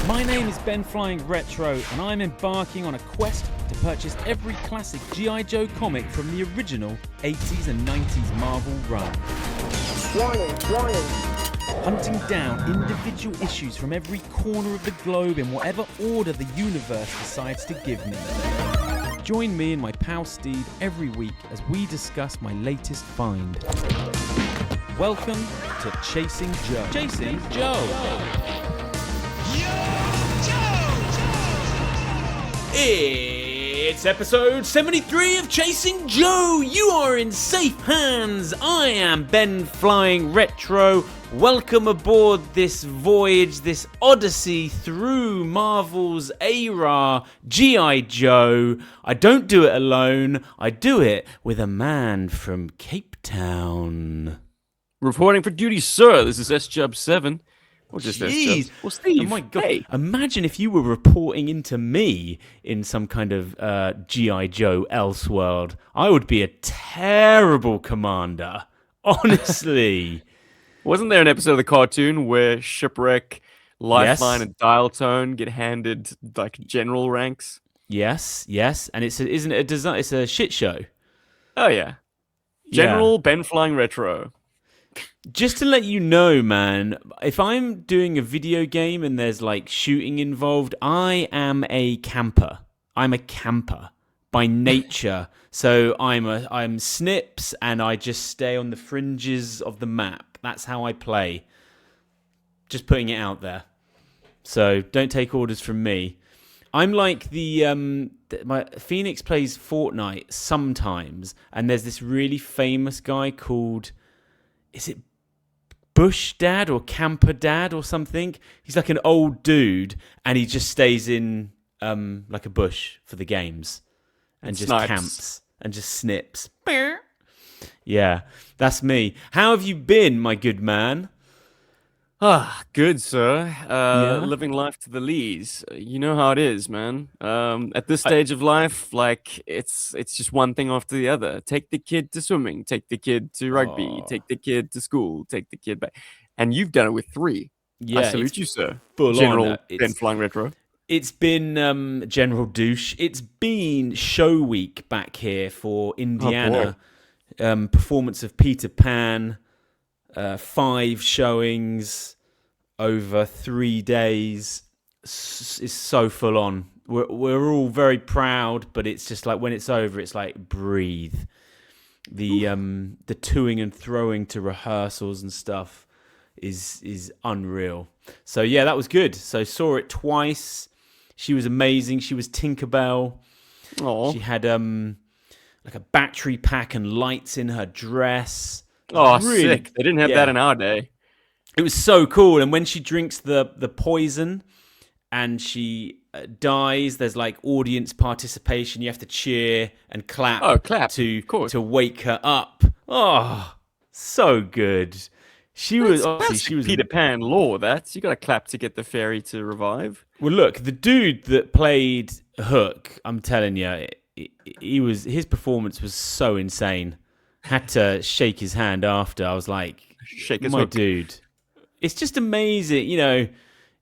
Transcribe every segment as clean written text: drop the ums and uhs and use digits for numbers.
My name is BenFlyingRetro, and I'm embarking on a quest to purchase every classic GI Joe comic from the original 80s and 90s Marvel run. Warning. Hunting down individual issues from every corner of the globe in whatever order the universe decides to give me. Join me and my pal Steve every week as we discuss my latest find. Welcome to Chasing Joe. Chasing Joe. It's episode 73 of Chasing Joe. You are in safe hands. I am BenFlyingRetro. Welcome aboard this voyage, this odyssey through Marvel's era, GI Joe. I don't do it alone. I do it with a man from Cape Town. Reporting for duty, sir. This is S-Jub7. Or just Jeez. Well, Steve, Oh my God. hey. Imagine if you were reporting into me in some kind of G.I. Joe Elseworld. I would be a terrible commander. Honestly. Wasn't there an episode of the cartoon where Shipwreck, Lifeline, Yes. and Dial Tone get handed like general ranks? Yes. And isn't it a design? It's a shit show. Oh yeah, General BenFlyingRetro. Just to let you know, man, if I'm doing a video game and there's like shooting involved, I am a camper. I'm a camper by nature. So I'm Snips and I just stay on the fringes of the map. That's how I play. Just putting it out there. So don't take orders from me. I'm like my Phoenix plays Fortnite sometimes, and there's this really famous guy called, is it Bush Dad or Camper Dad or something? He's like an old dude, and he just stays in like a bush for the games and just snipes. camps and just snips. Yeah, that's me. How have you been, my good man? Good, sir. Living life to the lees. You know how it is, man. At this stage of life, like it's just one thing after the other. Take the kid to swimming, take the kid to rugby, take the kid to school, take the kid back. And you've done it with 3. Yeah, I salute you, sir. full on. General It's- BenFlyingRetro. It's been General Douche. It's been show week back here for Indiana. Performance of Peter Pan. 5 showings over 3 days. Is so full on. We're all very proud, but it's just like when it's over, it's like breathe. The toing and throwing to rehearsals and stuff is unreal. So yeah, that was good. So saw it twice. She was amazing. She was Tinkerbell. Oh, She had like a battery pack and lights in her dress. Really- sick. They didn't have that in our day. It was so cool. And when she drinks the poison and she dies, there's like audience participation. You have to cheer and clap, Oh, clap, to of course. to wake her up. Oh, so good. She was obviously she was Peter Pan lore. You got to clap to get the fairy to revive. Well, look, the dude that played Hook, I'm telling you, his performance was so insane. Had to shake his hand after. I was like, Shake his my hook. dude. It's just amazing,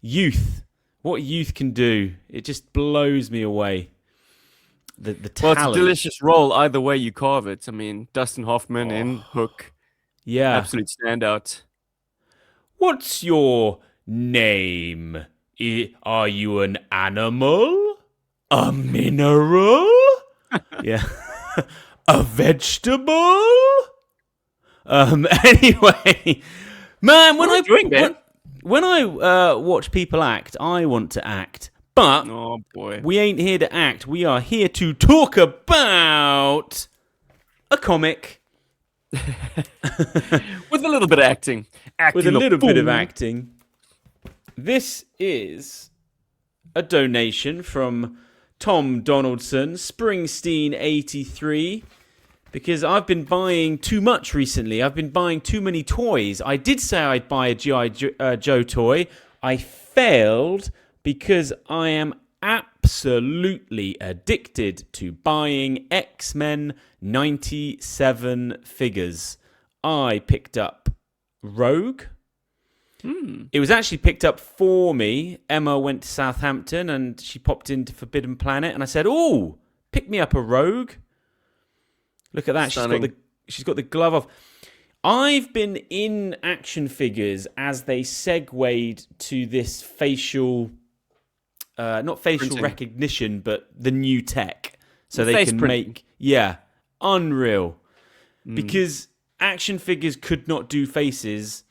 youth. What youth can do. It just blows me away. The Well, talent. it's a delicious role. Either way you carve it. I mean, Dustin Hoffman in Hook, Yeah. absolute standout. What's your name? Are you an animal? A mineral? Yeah. A vegetable? Anyway, man, when What are you doing, Ben? when I watch people act, I want to act. But Oh boy. we ain't here to act. We are here to talk about a comic With a little bit of acting. with a little bit of fool. acting. This is a donation from Tom Donaldson, Springsteen83, because I've been buying too much recently. I've been buying too many toys. I did say I'd buy a G.I. Joe toy. I failed because I am absolutely addicted to buying X-Men 97 figures. I picked up Rogue. It was actually picked up for me. Emma went to Southampton and she popped into Forbidden Planet, and I said, "Oh, pick me up a rogue." Look at that. Stunning. She's got the glove off. I've been in action figures as they segued to this facial, not facial Printing. recognition, but the new tech. So The they face can printing. make, unreal. Because action figures could not do faces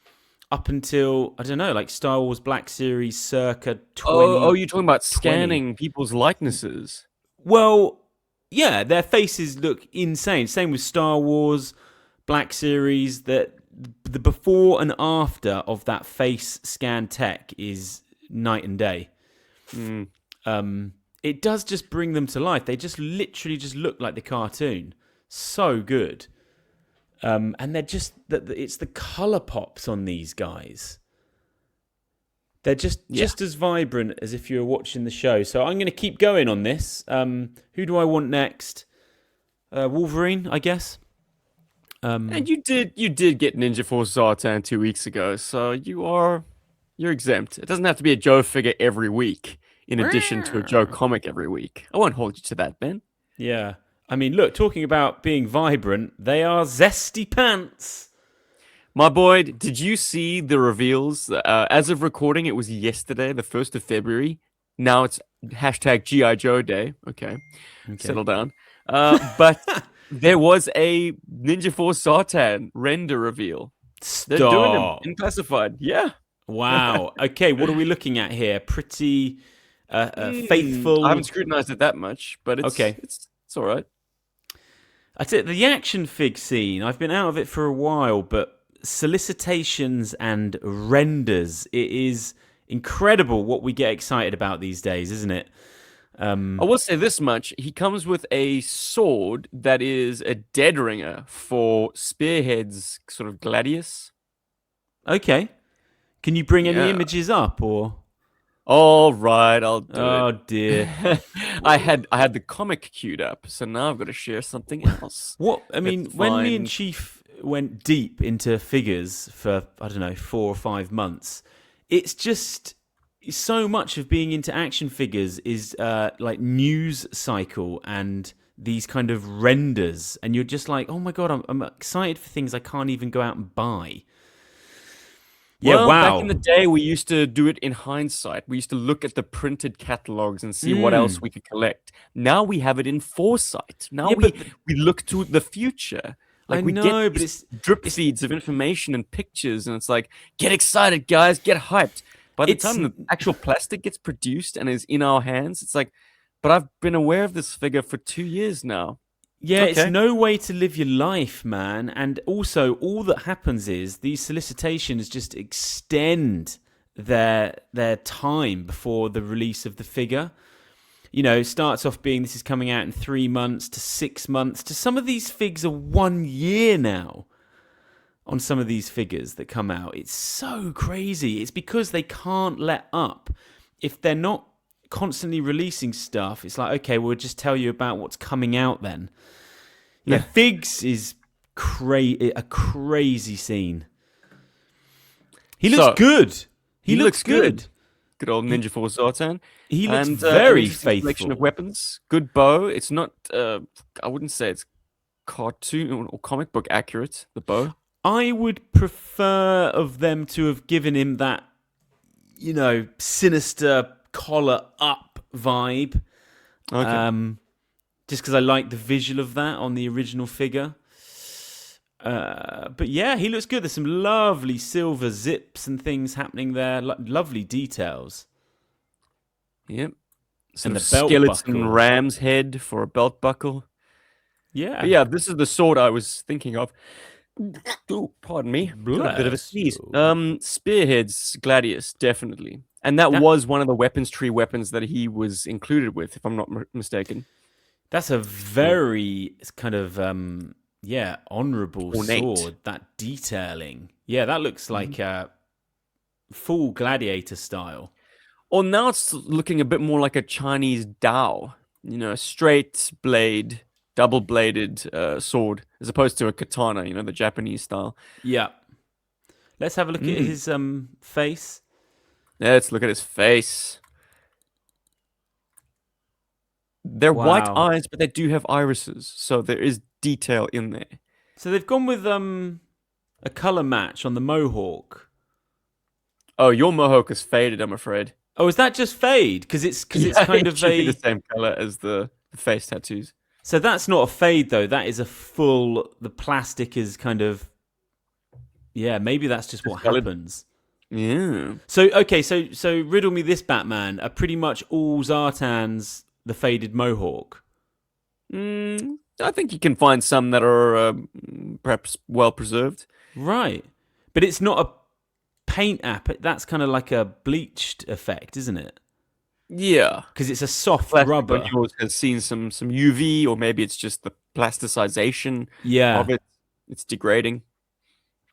up until, I don't know, like Star Wars Black Series circa 20. Oh, you're talking about scanning people's likenesses. Well, yeah, their faces look insane. Same with Star Wars Black Series. That the before and after of that face scan tech is night and day. It does just bring them to life. They just literally just look like the cartoon. So good. And they're just it's the color pops on these guys. They're just as vibrant as if you were watching the show. So I'm going to keep going on this. Who do I want next? Wolverine, I guess. And you did get Ninja Force Zartan 2 weeks ago, so you're exempt. It doesn't have to be a Joe figure every week, in addition to a Joe comic every week. I won't hold you to that, Ben. Yeah. I mean, look, talking about being vibrant, they are zesty pants. My boy, did you see the reveals? As of recording, it was yesterday, the 1st of February. Now it's hashtag GI Joe Day. Okay. Settle down. But there was a Ninja Force Zartan render reveal. They're doing them in classified. Yeah. Wow. Okay, what are we looking at here? Pretty faithful. I haven't scrutinized it that much, but it's Okay. It's all right. That's it. The action fig scene. I've been out of it for a while, but solicitations and renders. It is incredible what we get excited about these days, isn't it? I will say this much. He comes with a sword that is a dead ringer for Spearhead's sort of Gladius. Okay. Can you bring any Yeah. images up or? All right, I'll do Oh it. dear. I had the comic queued up, so now I've got to share something else. What I mean, Let's when me and find- Chief went deep into figures for, I don't know, 4 or 5 months, it's just so much of being into action figures is like news cycle and these kind of renders, and you're just like, oh my god, I'm excited for things I can't even go out and buy. Yeah, Well, wow. back in the day, we used to do it in hindsight. We used to look at the printed catalogs and see what else we could collect. Now we have it in foresight. Now Yeah, we look to the future. I Like we know, get but these drip feeds of information and pictures, and it's like, get excited, guys, get hyped. By the It's- time the actual plastic gets produced and is in our hands, it's like, but I've been aware of this figure for 2 years now. Yeah, it's Okay. no way to live your life, man. And also, all that happens is these solicitations just extend their time before the release of the figure. You know, it starts off being this is coming out in 3 months to 6 months to some of these figs are 1 year now. On some of these figures that come out, it's so crazy. It's because they can't let up. If they're not constantly releasing stuff, it's like, okay, we'll just tell you about what's coming out then. Yeah, figs is a crazy scene. He looks So, good. He looks looks good. good. Good old Ninja Force Zartan. He looks And, very an interesting Collection of faithful. weapons. Good bow. It's not. I wouldn't say it's cartoon or comic book accurate. The bow. I would prefer of them to have given him that, you know, sinister collar up vibe. Okay. Just because I like the visual of that on the original figure. But yeah, he looks good. There's some lovely silver zips and things happening there. Lovely details. Yep. And Some the belt skeleton buckle. ram's head for a belt buckle. Yeah. But yeah, this is the sword I was thinking of. Oh, pardon me. Got a bit of a Bless sneeze. you. Spearhead's Gladius, definitely. And that was one of the weapons tree weapons that he was included with, if I'm not mistaken. That's a very kind of honorable Ornate. sword. That detailing. Yeah, that looks like full gladiator style. Or now it's looking a bit more like a Chinese Dao. You know, a straight blade, double-bladed sword, as opposed to a katana, you know, the Japanese style. Yeah. Let's have a look at his face. Let's look at his face. They're white Wow. eyes, but they do have irises, so there is detail in there. So they've gone with a color match on the mohawk. Oh, your mohawk is faded, I'm afraid. Oh, is that just fade? Because it's Yeah, kind it of should be a. the same color as the face tattoos. So that's not a fade though. That is a full. The plastic is kind of. Yeah, maybe that's just what colored. happens. Yeah. So okay, so riddle me this, Batman. Are pretty much all Zartans the faded mohawk? I think you can find some that are perhaps well preserved. Right, but it's not a paint app. That's kind of like a bleached effect, isn't it? Yeah. Because it's a soft Plastic rubber. on yours has seen some UV, or maybe it's just the plasticization Yeah, of it. It's degrading.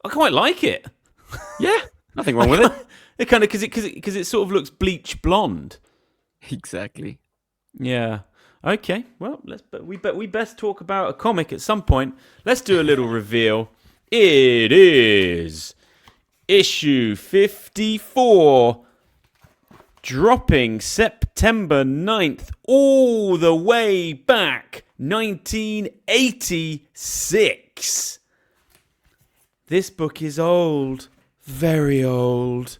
I quite like it. Yeah, nothing wrong with it. It kind of because it sort of looks bleach blonde. Exactly. Yeah. Okay. Well, we best talk about a comic at some point. Let's do a little reveal. It is issue 54, dropping September 9th, all the way back 1986. This book is old, very old.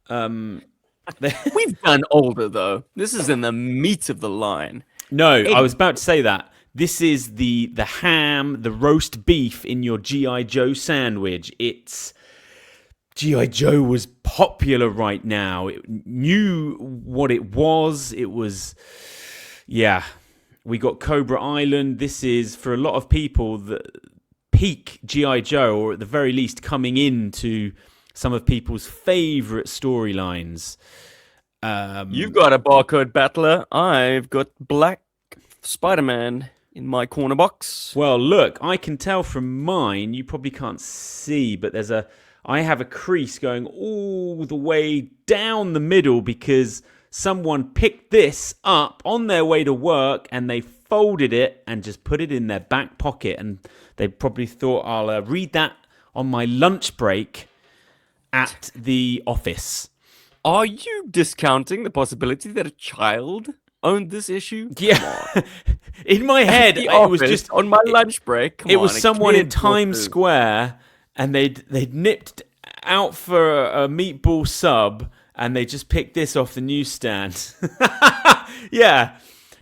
We've done older though. This is in the meat of the line. No, I was about to say that. This is the ham, the roast beef in your GI Joe sandwich. It's GI Joe was popular right now. It knew what it was. It was, yeah. We got Cobra Island. This is for a lot of people the peak GI Joe, or at the very least coming into some of people's favorite storylines. You've got a barcode battler. I've got Black Spider-Man in my corner box. Well, look, I can tell from mine. You probably can't see, but I have a crease going all the way down the middle because someone picked this up on their way to work and they folded it and just put it in their back pocket, and they probably thought, I'll read that on my lunch break at the office. Are you discounting the possibility that a child owned this issue? Yeah. In my head, it was just on my lunch break. It was someone in Times Square, and they'd nipped out for a meatball sub, and they just picked this off the newsstand. Yeah.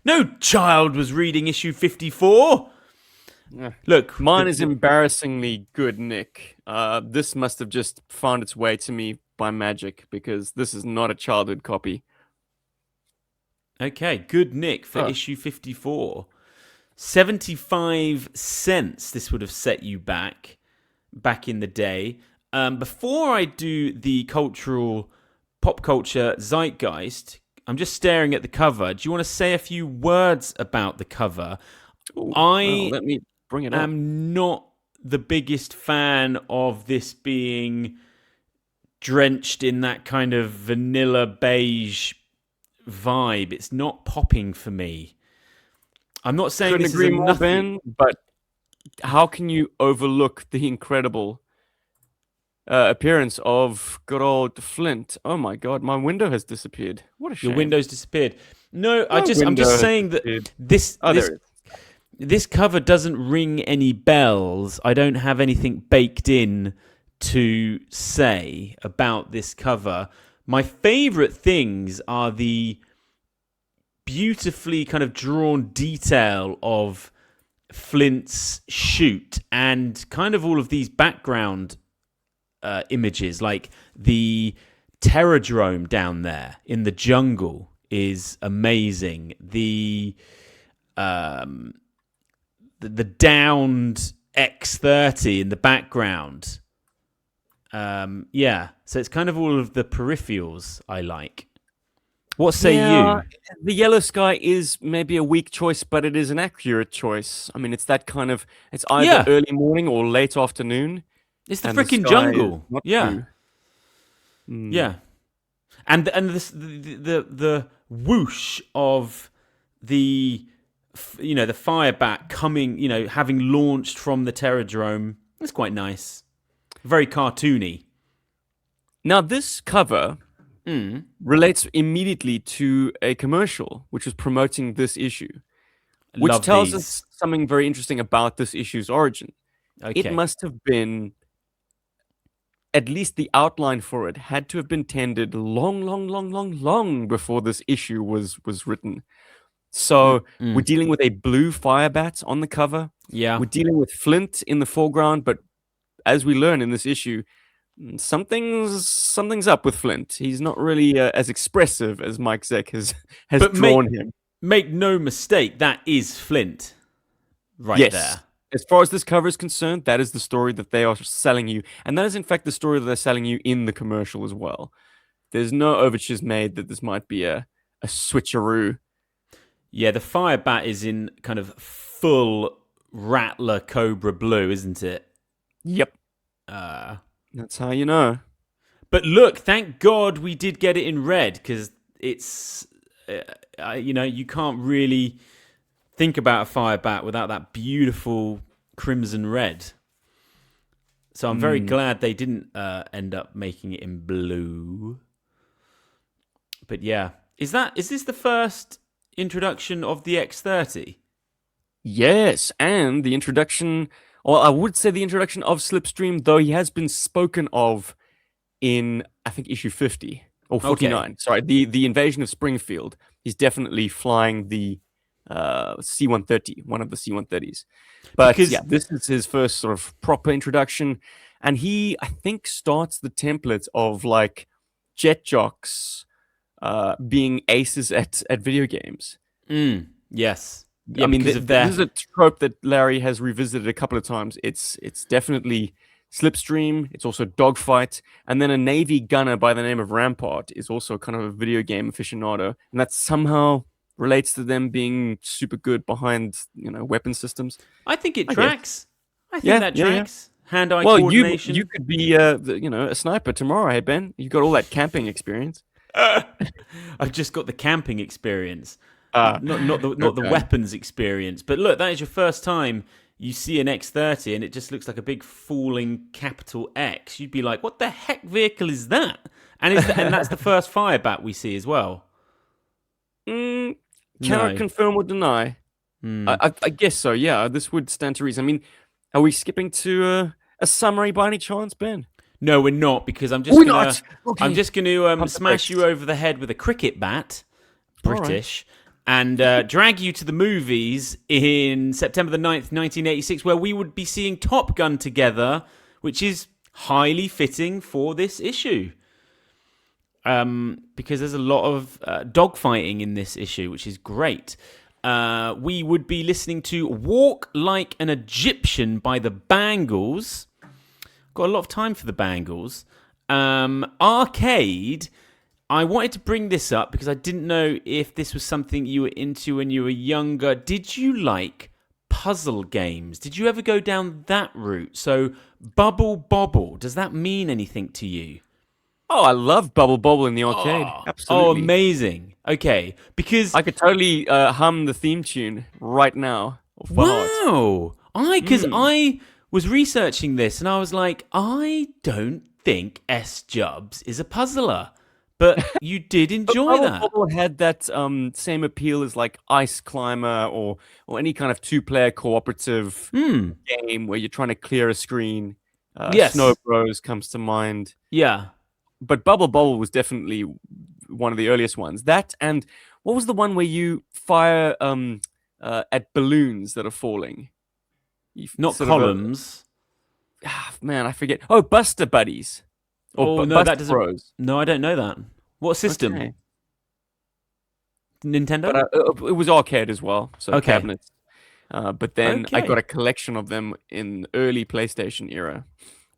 No child was reading issue 54. Look, mine is embarrassingly good, Nick. This must have just found its way to me by magic, because this is not a childhood copy. Okay, good Nick for issue 54. 75 cents this would have set you back in the day. Before I do the pop culture zeitgeist, I'm just staring at the cover. Do you want to say a few words about the cover? Let me bring it up. I'm not the biggest fan of this being drenched in that kind of vanilla beige vibe. It's not popping for me. I'm not saying Couldn't this agree is more, nothing, Ben, but how can you overlook the incredible appearance of good old Flint? Oh my God, my window has disappeared. What a shame. Your window's disappeared. No, I'm just saying that this cover doesn't ring any bells. I don't have anything baked in to say about this cover. My favorite things are the beautifully kind of drawn detail of Flint's shoot and kind of all of these background images, like the Terradrome down there in the jungle is amazing. The downed X30 in the background. Yeah, so it's kind of all of the peripherals I like. What say you? The yellow sky is maybe a weak choice, but it is an accurate choice. I mean, it's that kind of, it's either early morning or late afternoon. It's the freaking jungle. Yeah. Yeah. And the whoosh of the Firebat coming, having launched from the Terradrome. It's quite nice. Very cartoony. Now, this cover relates immediately to a commercial which was promoting this issue, which Love tells these. us something very interesting about this issue's origin. It Okay. must have been, at least the outline for it, had to have been tendered long before this issue was written. So we're dealing with a blue fire bat on the cover. Yeah. We're dealing with Flint in the foreground, but as we learn in this issue, something's up with Flint. He's not really as expressive as Mike Zeck has But drawn him. Make no mistake, that is Flint right Yes. there. As far as this cover is concerned, that is the story that they are selling you. And that is, in fact, the story that they're selling you in the commercial as well. There's no overtures made that this might be a switcheroo. Yeah, the fire bat is in kind of full Rattler Cobra blue, isn't it? Yep. That's how you know. But look, thank God we did get it in red, because it's, you can't really think about a fire bat without that beautiful crimson red. So I'm very glad they didn't end up making it in blue. But yeah, is this the first introduction of the X30? Yes, and the introduction, or I would say the introduction of Slipstream, though he has been spoken of in, I think, issue 50 or 49. Okay. Sorry, the invasion of Springfield. He's definitely flying the C-130, one of the C-130s. But Because- yeah, this is his first sort of proper introduction, and he, I think, starts the template of like jet jocks being aces at video games. Yes. Yeah, I mean, because of their... this is a trope that Larry has revisited a couple of times. It's definitely Slipstream. It's also Dogfight, and then a Navy gunner by the name of Rampart is also kind of a video game aficionado, and that somehow relates to them being super good behind weapon systems. I think it I tracks. I think that tracks. Hand-eye Well, coordination. you could be a sniper tomorrow, hey Ben. You got all that camping experience. I've just got the camping experience, not the weapons experience. But look, that is your first time you see an X30 and it just looks like a big falling capital X. You'd be like, "What the heck vehicle is that?" And that's the first fire bat we see as well. Cannot confirm or deny. I guess so. Yeah, this would stand to reason. I mean, are we skipping to a summary by any chance, Ben? No, we're not, because I'm just gonna smash you over the head with a cricket bat, British, and drag you to the movies in September the 9th, 1986, where we would be seeing Top Gun together, which is highly fitting for this issue. Because there's a lot of dogfighting in this issue, which is great. We would be listening to Walk Like an Egyptian by the Bangles. Got a lot of time for the Bangles. Arcade. I wanted to bring this up because I didn't know if this was something you were into when you were younger. Did you like puzzle games? Did you ever go down that route? So, Bubble Bobble, does that mean anything to you? Oh, I love Bubble Bobble in the arcade. Absolutely. Oh, amazing. Okay, because I could totally hum the theme tune right now. Wow. I was researching this and I was like, I don't think S. Jubs is a puzzler. But you did enjoy that. Bubble had that same appeal as like Ice Climber or any kind of two-player cooperative game where you're trying to clear a screen. Yes. Snow Bros comes to mind. Yeah. But Bubble Bobble was definitely one of the earliest ones. That and what was the one where you fire at balloons that are falling? Not columns. Man, I forget. Oh, Buster Buddies. Or no, Buster that doesn't. Bros. No, I don't know that. What system? Okay. Nintendo? But it was arcade as well, so cabinets. But then I Okay. got a collection of them in early PlayStation era.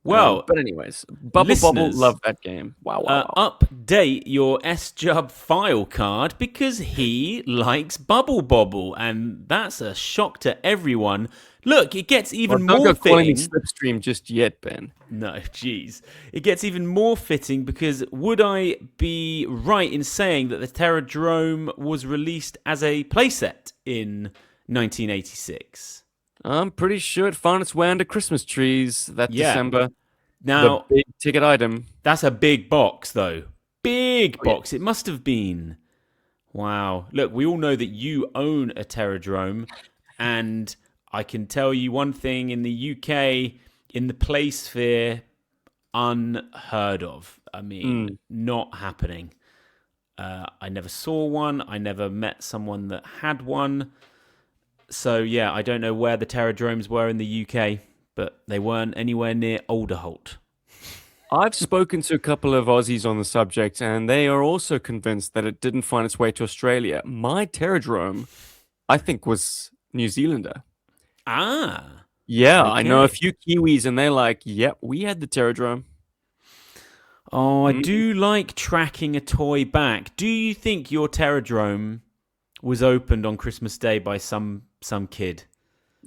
Well, but anyways, Bubble Bobble, listeners, love that game. Wow. Update your S-Jub file card because he likes Bubble Bobble, and that's a shock to everyone. Look, it gets even Don't more go calling me fitting. Slipstream just yet, Ben. No, jeez. It gets even more fitting because would I be right in saying that the Terradrome was released as a playset in 1986? I'm pretty sure it found its way under Christmas trees that December. Now, big ticket item. that's a big box, though. Big Oh, box. It must have been. Wow. Look, we all know that you own a Terradrome, and I can tell you one thing: in the UK, in the play sphere, unheard of. I mean, not happening. I never saw one. I never met someone that had one. So yeah, I don't know where the Terradromes were in the UK, but they weren't anywhere near Alderholt. I've spoken to a couple of Aussies on the subject, and they are also convinced that it didn't find its way to Australia. My Terradrome, I think, was New Zealander. Ah, Yeah, I know a okay. few Kiwis, and they're like, "Yep, we had the Terradrome." Oh, I Mm. do like tracking a toy back. Do you think your Terradrome was opened on Christmas Day by some kid?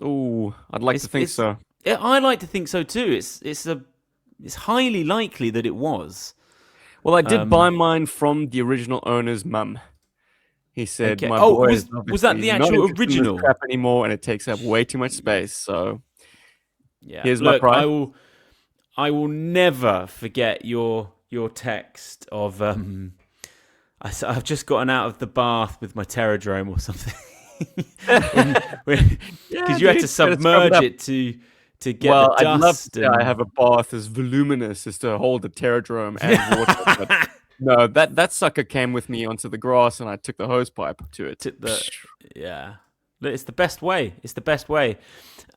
Oh, I'd like to think so. I like to think so too. It's highly likely that it was. Well, I did buy mine from the original owner's mum. He said, Okay. "My Oh, boy is was that obviously the not actual interested in this original? crap anymore, and it takes up way too much space. So Yeah. here's my Look, price." I will never forget your text of I've just gotten out of the bath with my Terradrome or something. Yeah, Because you had dude, to gotta scrub submerge up. it to get the Well, I'd love to dust say I and have a bath as voluminous as to hold the Terradrome and water, but no, that sucker came with me onto the grass, and I took the hose pipe to it. to the yeah. Look, it's the best way. It's the best way.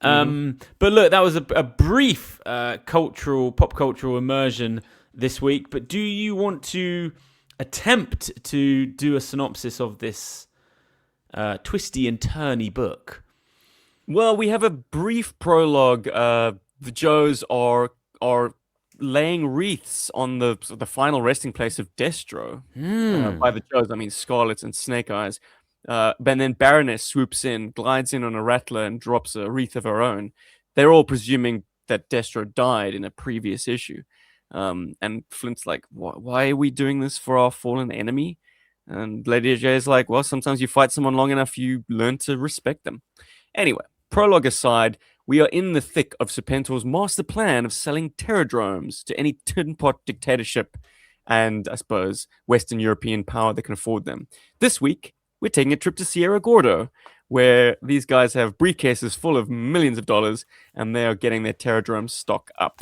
Mhm. But look, that was a brief pop cultural immersion this week. But do you want to attempt to do a synopsis of this twisty and turny book? Well, we have a brief prologue. The Joes are laying wreaths on the final resting place of Destro. By the Joes, I mean Scarlet and Snake Eyes. And then Baroness swoops in, glides in on a rattler, and drops a wreath of her own. They're all presuming that Destro died in a previous issue. And Flint's like, why are we doing this for our fallen enemy? And Lady J is like, well, sometimes you fight someone long enough, you learn to respect them. Anyway, prologue aside, we are in the thick of Serpentor's master plan of selling Terradromes to any tin pot dictatorship and, I suppose, Western European power that can afford them. This week, we're taking a trip to Sierra Gordo, where these guys have briefcases full of millions of dollars, and they are getting their Terradrome stock up.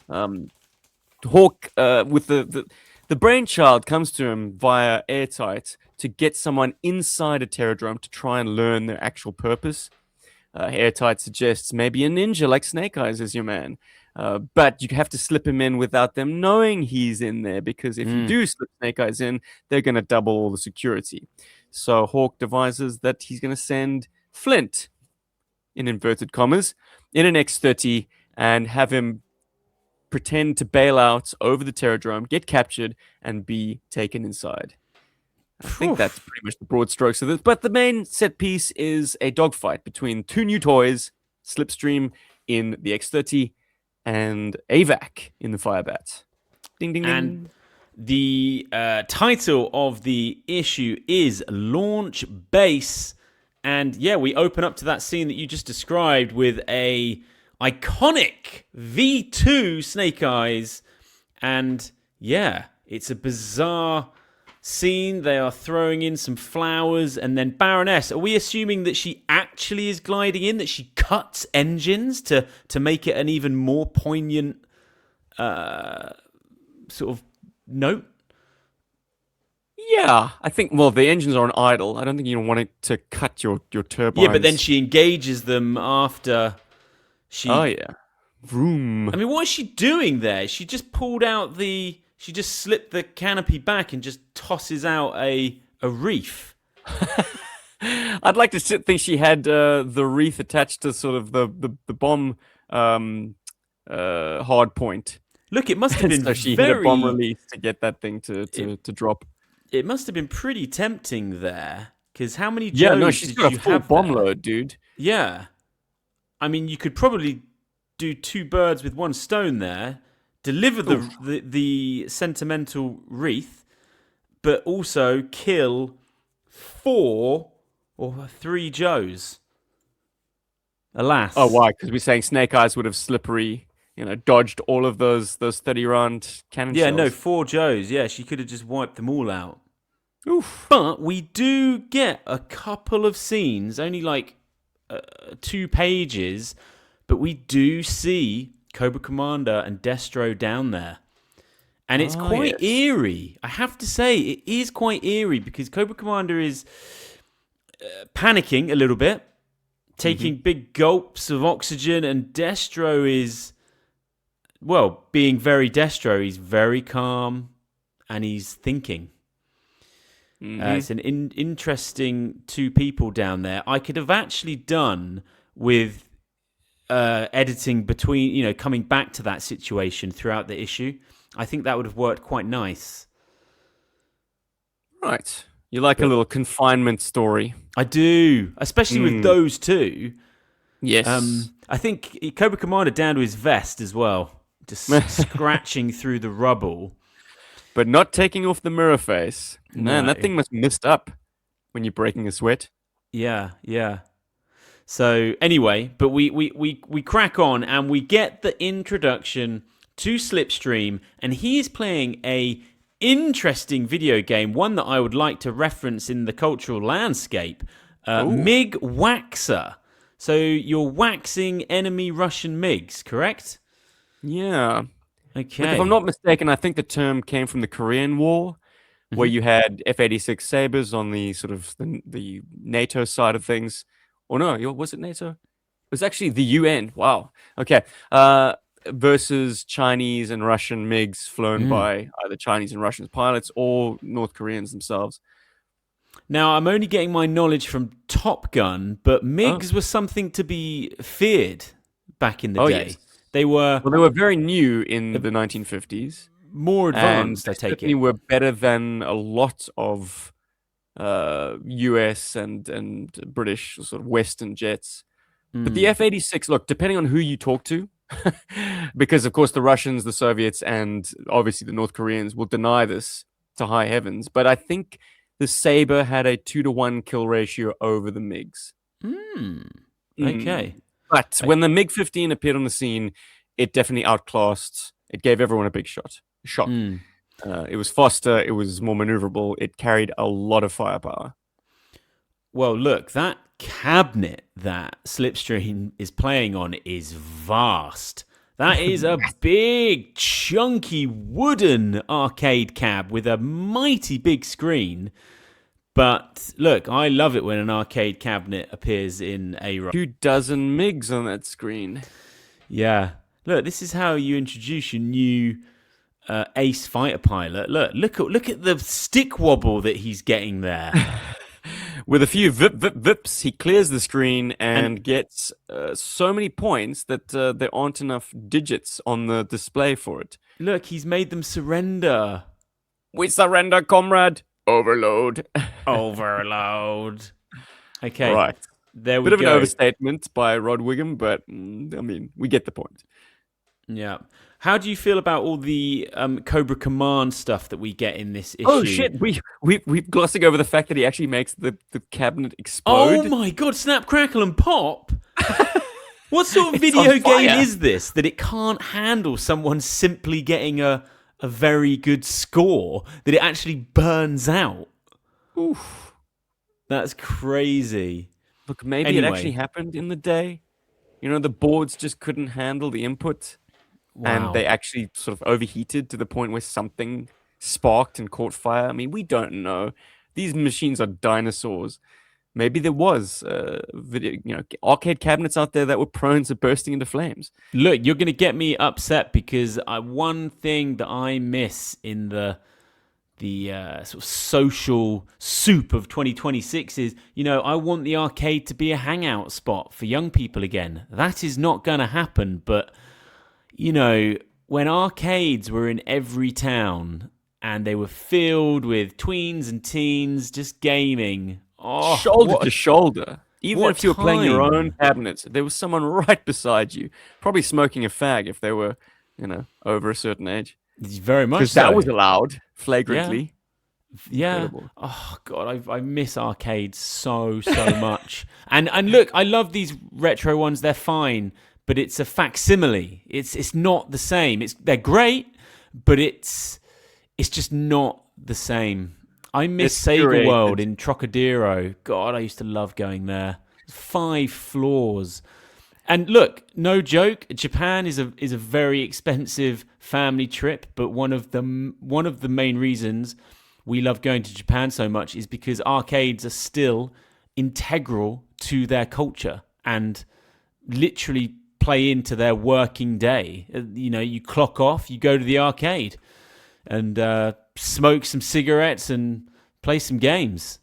Hawk, with the brainchild, comes to him via Airtight to get someone inside a Terradrome to try and learn their actual purpose. Airtight suggests maybe a ninja like Snake Eyes is your man. But you have to slip him in without them knowing he's in there, because if you do slip Snake Eyes in, they're going to double all the security. So Hawk devises that he's going to send Flint, in inverted commas, in an X30 and have him pretend to bail out over the Terradrome, get captured, and be taken inside. I think that's pretty much the broad strokes of this. But the main set piece is a dogfight between two new toys, Slipstream in the X30 and AVAC in the Firebat. Ding, ding, ding. And the title of the issue is Launch Base. And yeah, we open up to that scene that you just described with a iconic V2 Snake Eyes. And yeah, it's a bizarre scene. They are throwing in some flowers, and then Baroness, are we assuming that she actually is gliding in, that she cuts engines to make it an even more poignant sort of note? Yeah, I think, well, the engines are on idle. I don't think you want it to cut your turbines. Yeah, but then she engages them after she... Oh, yeah. Vroom. I mean, what is she doing there? She just pulled out the... She just slipped the canopy back and just tosses out a wreath. I'd like to think she had the wreath attached to sort of the bomb hard point. Look, it must have been so she hit a bomb release to get that thing to drop. It must have been pretty tempting there, because how many Yeah, Joes no, she's did got you a full have bomb there? load, dude. Yeah. I mean, you could probably do two birds with one stone there. Deliver the sentimental wreath, but also kill 4 or 3 Joes. Alas. Oh, why? Because we're saying Snake Eyes would have slippery dodged all of those 30-round cannon Yeah, shells. no, 4 Joes. Yeah, she could have just wiped them all out. Oof. But we do get a couple of scenes, only like 2 pages, but we do see Cobra Commander and Destro down there. And it's quite eerie. I have to say, it is quite eerie because Cobra Commander is panicking a little bit, taking big gulps of oxygen, and Destro is, well, being very Destro. He's very calm and he's thinking. It's an interesting 2 people down there. I could have actually done with editing between, coming back to that situation throughout the issue. I think that would have worked quite nice. Right. You like a little confinement story. I do, especially with those 2. Yes. I think Cobra Commander down to his vest as well, just scratching through the rubble. But not taking off the mirror face. Man, No. that thing must mist up when you're breaking a sweat. Yeah. So anyway, but we crack on and we get the introduction to Slipstream, and he is playing a interesting video game, one that I would like to reference in the cultural landscape. MiG Waxer. So you're waxing enemy Russian MiGs, correct? Yeah. Okay. Look, if I'm not mistaken, I think the term came from the Korean War, where you had F-86 Sabres on the sort of the NATO side of things. Or no, was it NATO? It was actually the UN. Wow. Okay. Versus Chinese and Russian MiGs flown by either Chinese and Russian pilots or North Koreans themselves. Now, I'm only getting my knowledge from Top Gun, but MiGs were something to be feared back in the day. Yes. They were very new in the 1950s. more advanced, and I take certainly it. were better than a lot of US and British sort of Western jets. But the F-86, look, depending on who you talk to, because of course the Russians, the Soviets, and obviously the North Koreans will deny this to high heavens. But I think the Sabre had a 2-to-1 kill ratio over the MiGs. Okay. But when the MiG-15 appeared on the scene, it definitely outclassed. It gave everyone a big shot. It was faster. It was more maneuverable. It carried a lot of firepower. Well, look, that cabinet that Slipstream is playing on is vast. That is a big, chunky wooden arcade cab with a mighty big screen. But look, I love it when an arcade cabinet appears in a... 24 MiGs on that screen. Yeah. Look, this is how you introduce your new ace fighter pilot. Look at the stick wobble that he's getting there. With a few vips, he clears the screen and gets so many points that there aren't enough digits on the display for it. Look, he's made them surrender. We surrender, comrade. Overload. Overload. Okay. Right. There we go. Bit of an go. overstatement by Rod Wiggum, but I mean, we get the point. Yeah. How do you feel about all the Cobra Command stuff that we get in this issue? Oh shit, we're glossing over the fact that he actually makes the cabinet explode. Oh my god, snap, crackle and pop! What sort of It's video on fire. game is this that it can't handle someone simply getting a very good score, that it actually burns out? Oof. That's crazy. Look, maybe Anyway. it actually happened in the day. The boards just couldn't handle the input. Wow. And they actually sort of overheated to the point where something sparked and caught fire. I mean, we don't know. These machines are dinosaurs. Maybe there was arcade cabinets out there that were prone to bursting into flames. Look, you're going to get me upset because one thing that I miss in the sort of social soup of 2026 is, I want the arcade to be a hangout spot for young people again. That is not going to happen, but... when arcades were in every town and they were filled with tweens and teens just gaming. Oh, Shoulder to shoulder. Even what if you were playing your time. own cabinets, there was someone right beside you, probably smoking a fag if they were, over a certain age. Very much Because so. that was allowed flagrantly. Yeah. Incredible. Oh god, I miss arcades so much. And look, I love these retro ones. They're fine. but it's a facsimile. It's not the same. They're great, but it's just not the same. I miss Sega World in Trocadero. God, I used to love going there. 5 floors. And look, no joke, Japan is a very expensive family trip, but one of the main reasons we love going to Japan so much is because arcades are still integral to their culture and literally play into their working day. You know, you clock off, you go to the arcade and smoke some cigarettes and play some games.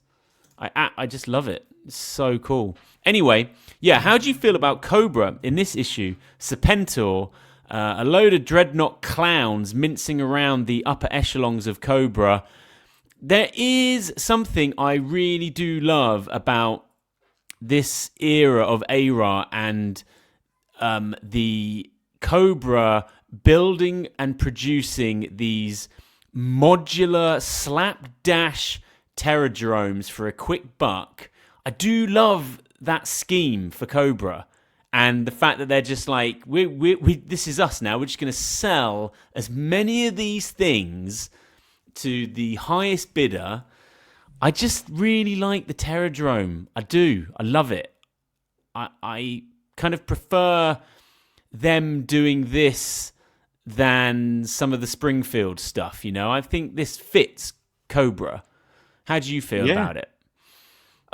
I just love it. It's so cool. Anyway, yeah, how do you feel about Cobra in this issue? Serpentor, a load of dreadnought clowns mincing around the upper echelons of Cobra. There is something I really do love about this era of ARA and the Cobra building and producing these modular slapdash terradromes for a quick buck. I do love that scheme for Cobra and the fact that they're just like, we this is us now. We're just going to sell as many of these things to the highest bidder. I just really like the terradrome. I do. I love it. I kind of prefer them doing this than some of the Springfield stuff, you know. I think this fits Cobra. How do you feel about it?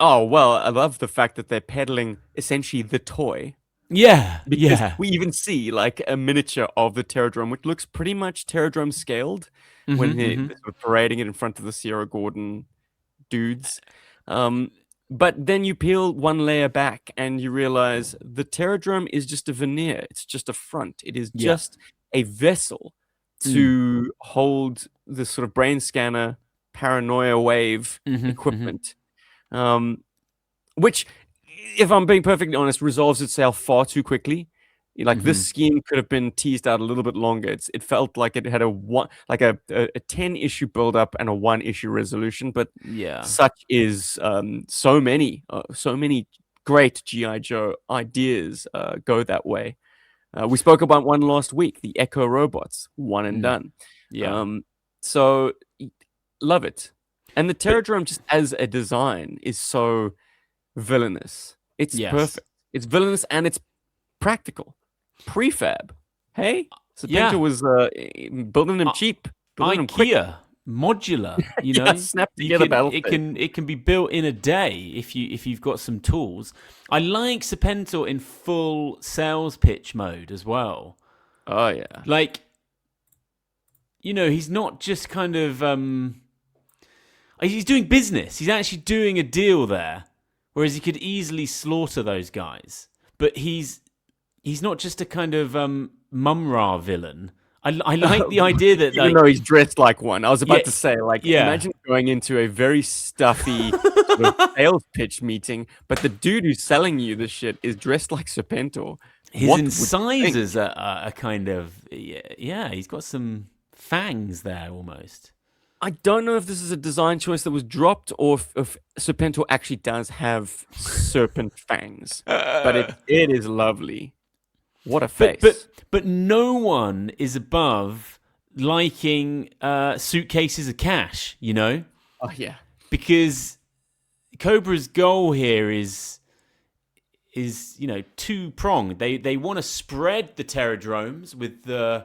Oh, well, I love the fact that they're peddling essentially the toy. Yeah, Because yeah. we even see like a miniature of the Terradrome, which looks pretty much Terradrome scaled when they're sort of parading it in front of the Sierra Gordon dudes. But then you peel one layer back and you realize the Terradrome is just a veneer. It's just a front. It is just a vessel to hold this sort of brain scanner paranoia wave equipment. Which, if I'm being perfectly honest, resolves itself far too quickly. Like this scheme could have been teased out a little bit longer. It felt like it had a 10-issue build up and a 1-issue resolution, but such is so many great GI Joe ideas go that way. We spoke about one last week, the Echo robots, one and done. So love it. And the Terradrome, just as a design, is so villainous. It's perfect. It's villainous and it's practical. Prefab. Hey? Serpentor was building them cheap. Building them quick. Modular, you know. Snap together it can be built in a day if you've got some tools. I like Serpentor in full sales pitch mode as well. Oh yeah. Like, you know, he's not just kind of he's doing business. He's actually doing a deal there. Whereas he could easily slaughter those guys. But he's not just a kind of Mumra villain. I like the idea that... Even though he's dressed like one. I was about to say, imagine going into a very stuffy sort of sales pitch meeting, but the dude who's selling you this shit is dressed like Serpentor. His incisors are kind of... Yeah, he's got some fangs there almost. I don't know if this is a design choice that was dropped or if Serpentor actually does have serpent fangs. But it is lovely. What a face. But no one is above liking suitcases of cash, you know? Oh, yeah. Because Cobra's goal here is you know, two-pronged. They want to spread the terradromes with the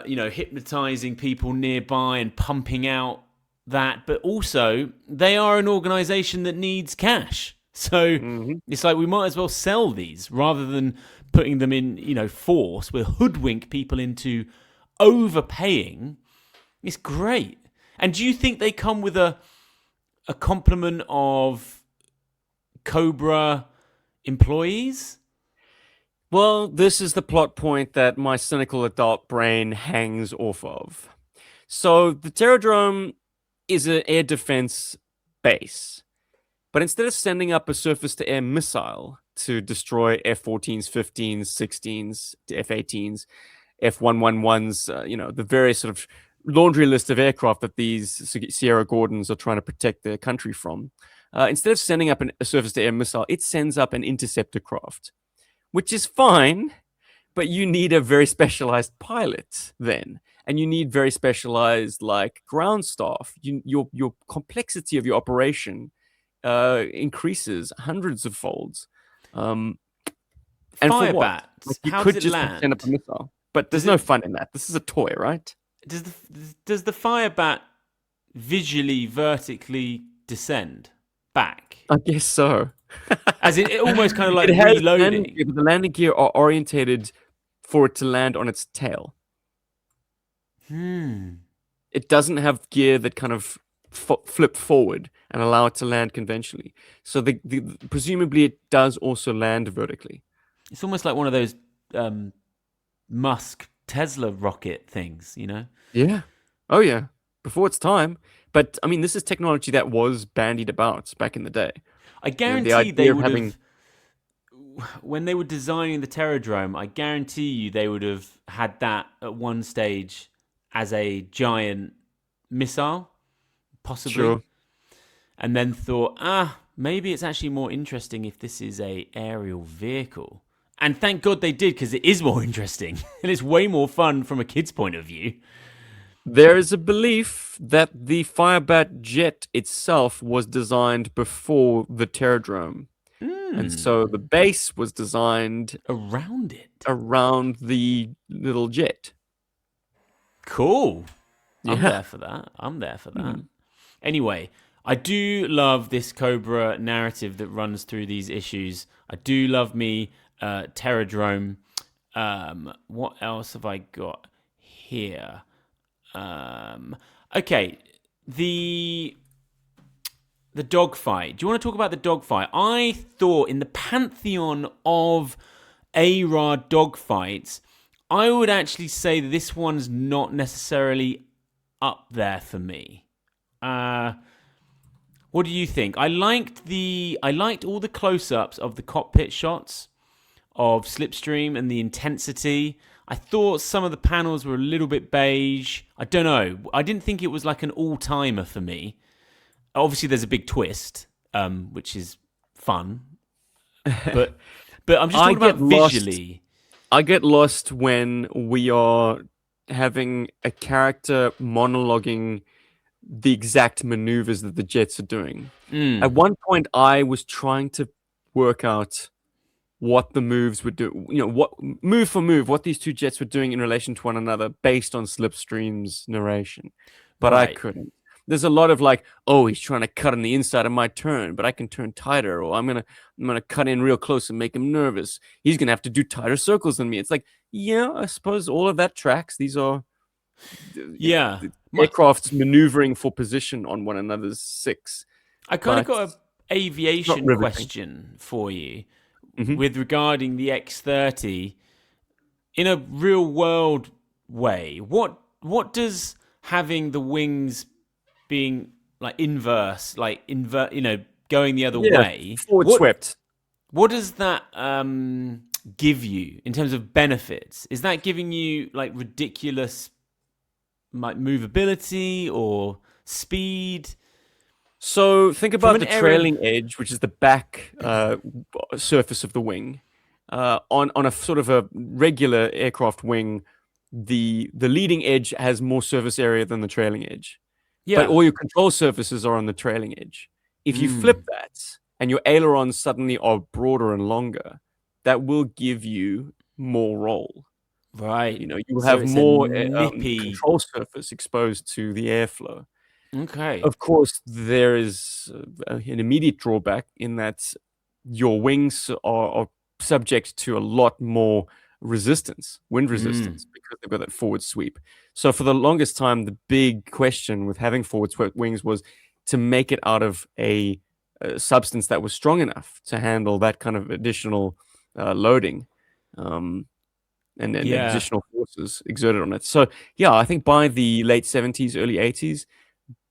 you know, hypnotizing people nearby and pumping out that, but also they are an organization that needs cash. So it's like we might as well sell these rather than putting them in, you know, force. We'll hoodwink people into overpaying. It's great. And do you think they come with a complement of Cobra employees? Well, this is the plot point that my cynical adult brain hangs off of. So the Terradrome is an air defense base. But instead of sending up a surface-to-air missile to destroy F-14s, 15s, 16s, F-18s, F-111s, you know, the various sort of laundry list of aircraft that these Sierra Gordons are trying to protect their country from, instead of sending up a surface-to-air missile, it sends up an interceptor craft, which is fine, but you need a very specialized pilot then. And you need very specialized like ground staff. Your complexity of your operation increases hundreds of folds. And for Fire what? bats. Like you How could does it just send up a land? missile, but there's Does no it? fun in that. This is a toy, right? Does the does the fire bat visually vertically descend back? I guess so. As in, it almost kind of like It has landing reloading. gear, but the landing gear are orientated for it to land on its tail. It doesn't have gear that kind of flip forward and allow it to land conventionally. So presumably it does also land vertically. It's almost like one of those Musk Tesla rocket things, you know? Yeah. Oh yeah. Before its time. But I mean, this is technology that was bandied about back in the day. I The guarantee idea they of would having have, when they were designing the Terradrome, I guarantee you they would have had that at one stage as a giant missile, possibly. Sure. And then thought, maybe it's actually more interesting if this is a aerial vehicle. And thank God they did, because it is more interesting. And it's way more fun from a kid's point of view. There is a belief that the Firebat jet itself was designed before the Terradrome. And so the base was designed Around it. around the little jet. Cool. I'm Yeah. there for that. Anyway, I do love this Cobra narrative that runs through these issues. I do love me Terradrome. What else have I got here? Okay, the dogfight. Do you want to talk about the dogfight? I thought in the pantheon of A-Rod dogfights, I would actually say that this one's not necessarily up there for me. What do you think? I liked all the close-ups of the cockpit shots of Slipstream and the intensity. I thought some of the panels were a little bit beige. I don't know. I didn't think it was like an all-timer for me. Obviously, there's a big twist, which is fun. But I'm just talking about visually. I get lost when we are having a character monologuing the exact maneuvers that the jets are doing. At one point, I was trying to work out what the moves would do, what move for move, what these two jets were doing in relation to one another based on Slipstream's narration. But I couldn't. There's a lot of like, oh, he's trying to cut on the inside of my turn, but I can turn tighter, or I'm gonna cut in real close and make him nervous. He's gonna have to do tighter circles than me. It's like, yeah, I suppose all of that tracks. These are aircrafts maneuvering for position on one another's six. I kind of got an aviation question for you with regarding the X30 in a real world way. What does having the wings being like inverse, going the other way, forward swept? What does that give you in terms of benefits? Is that giving you like ridiculous like movability or speed? So think about the trailing edge, which is the back surface of the wing. On a sort of a regular aircraft wing, the leading edge has more surface area than the trailing edge. Yeah. But all your control surfaces are on the trailing edge. If you flip that and your ailerons suddenly are broader and longer, that will give you more roll. Right. You have more control surface exposed to the airflow. Okay. Of course, there is an immediate drawback in that your wings are subject to a lot more wind resistance, because they've got that forward sweep. So for the longest time, the big question with having forward swept wings was to make it out of a substance that was strong enough to handle that kind of additional loading and additional forces exerted on it. So yeah, I think by the late 70s, early 80s,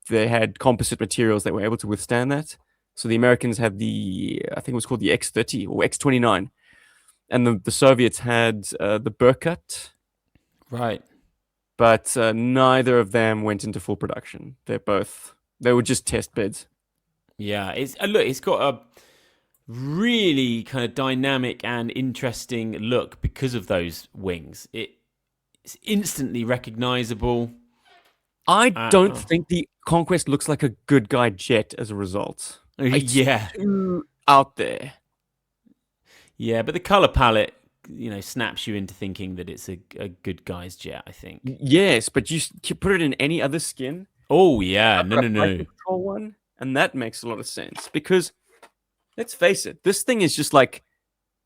they had composite materials that were able to withstand that. So the Americans had I think it was called the X30 or X29. And the Soviets had the Burkut. Right. But neither of them went into full production. They were just test beds. Yeah. It's got a really kind of dynamic and interesting look because of those wings. It's instantly recognizable. I don't think the Conquest looks like a good guy jet as a result. It's Yeah. too out there. Yeah, but the color palette, snaps you into thinking that it's a good guy's jet, I think. Yes, but you put it in any other skin. Oh, yeah. I've No, got no, a no. Flight Control one, and that makes a lot of sense because let's face it, this thing is just like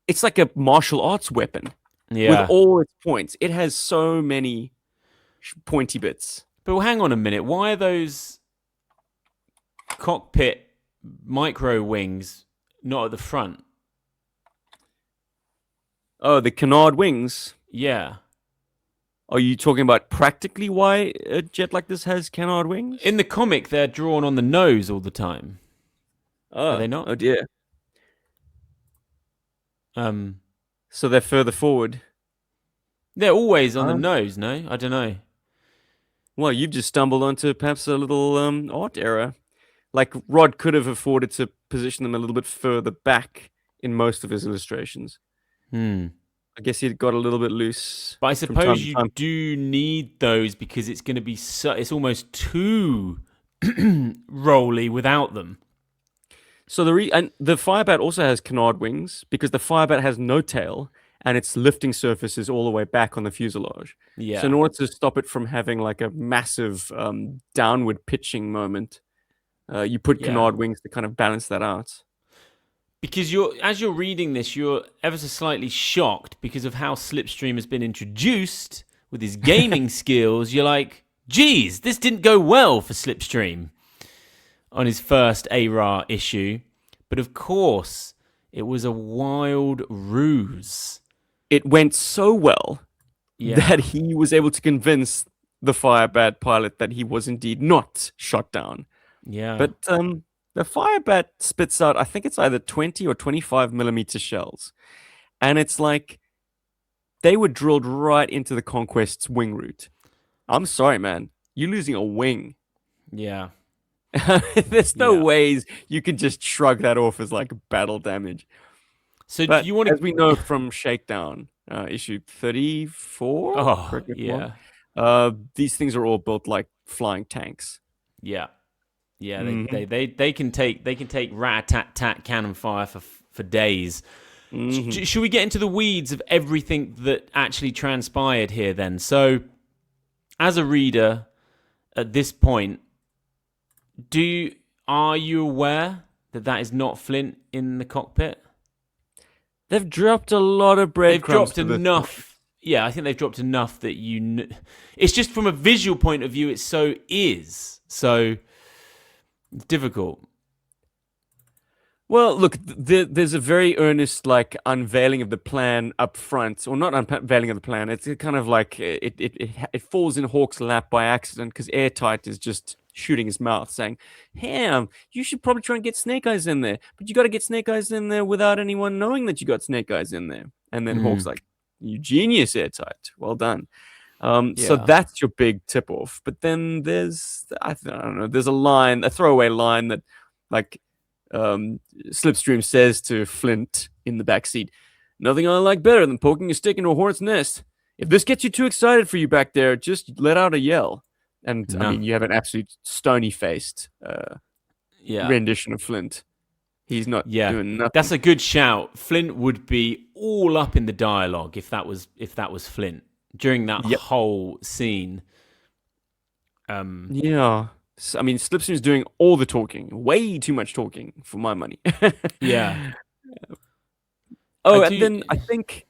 it's like a martial arts weapon Yeah. with all its points. It has so many pointy bits. But hang on a minute. Why are those cockpit micro wings not at the front? Oh, the canard wings. Yeah. Are you talking about practically why a jet like this has canard wings? In the comic, they're drawn on the nose all the time. Oh, Are they not? Oh dear. So they're further forward. They're always on the nose, no? I don't know. Well, you've just stumbled onto perhaps a little art error. Like Rod could have afforded to position them a little bit further back in most of his illustrations. I guess he got a little bit loose. But I suppose you do need those because it's going to be it's almost too rolly without them. So the Firebat also has canard wings because the Firebat has no tail and its lifting surface is all the way back on the fuselage. Yeah. So in order to stop it from having like a massive downward pitching moment, you put canard wings to kind of balance that out. Because as you're reading this, you're ever so slightly shocked because of how Slipstream has been introduced with his gaming skills. You're like, geez, this didn't go well for Slipstream on his first ARA issue. But of course, it was a wild ruse. It went so well that he was able to convince the Firebat pilot that he was indeed not shot down. Yeah. But the Firebat spits out, I think it's either 20 or 25 millimeter shells. And it's like they were drilled right into the Conquest's wing root. I'm sorry, man. You're losing a wing. Yeah. There's no ways you can just shrug that off as like battle damage. So but do you want to... as we know from Shakedown, issue 34? Oh, yeah. These things are all built like flying tanks. Yeah. Yeah, they can take rat-a-tat-tat cannon fire for days. Should we get into the weeds of everything that actually transpired here then? So, as a reader at this point, are you aware that is not Flint in the cockpit? They've dropped a lot of breadcrumbs. They've dropped enough. Yeah, I think they've dropped enough that it's just from a visual point of view, it so is. So it's difficult. Well, look, there's a very earnest like unveiling of the plan up front, or not unveiling of the plan. It's kind of like it falls in Hawk's lap by accident because Airtight is just shooting his mouth, saying, "Ham, you should probably try and get Snake Eyes in there, but you got to get Snake Eyes in there without anyone knowing that you got Snake Eyes in there." And then Hawk's like, "You genius, Airtight, well done." So that's your big tip off. But then there's I don't know, there's a throwaway line that like. Slipstream says to Flint in the back seat, "Nothing I like better than poking a stick into a hornet's nest. If this gets you too excited for you back there, just let out a yell." And I mean, you have an absolute stony-faced rendition of Flint. He's not doing nothing. That's a good shout. Flint would be all up in the dialogue if that was Flint during that whole scene. Yeah. I mean, Slipstream's doing all the talking, way too much talking for my money. Yeah. Then I think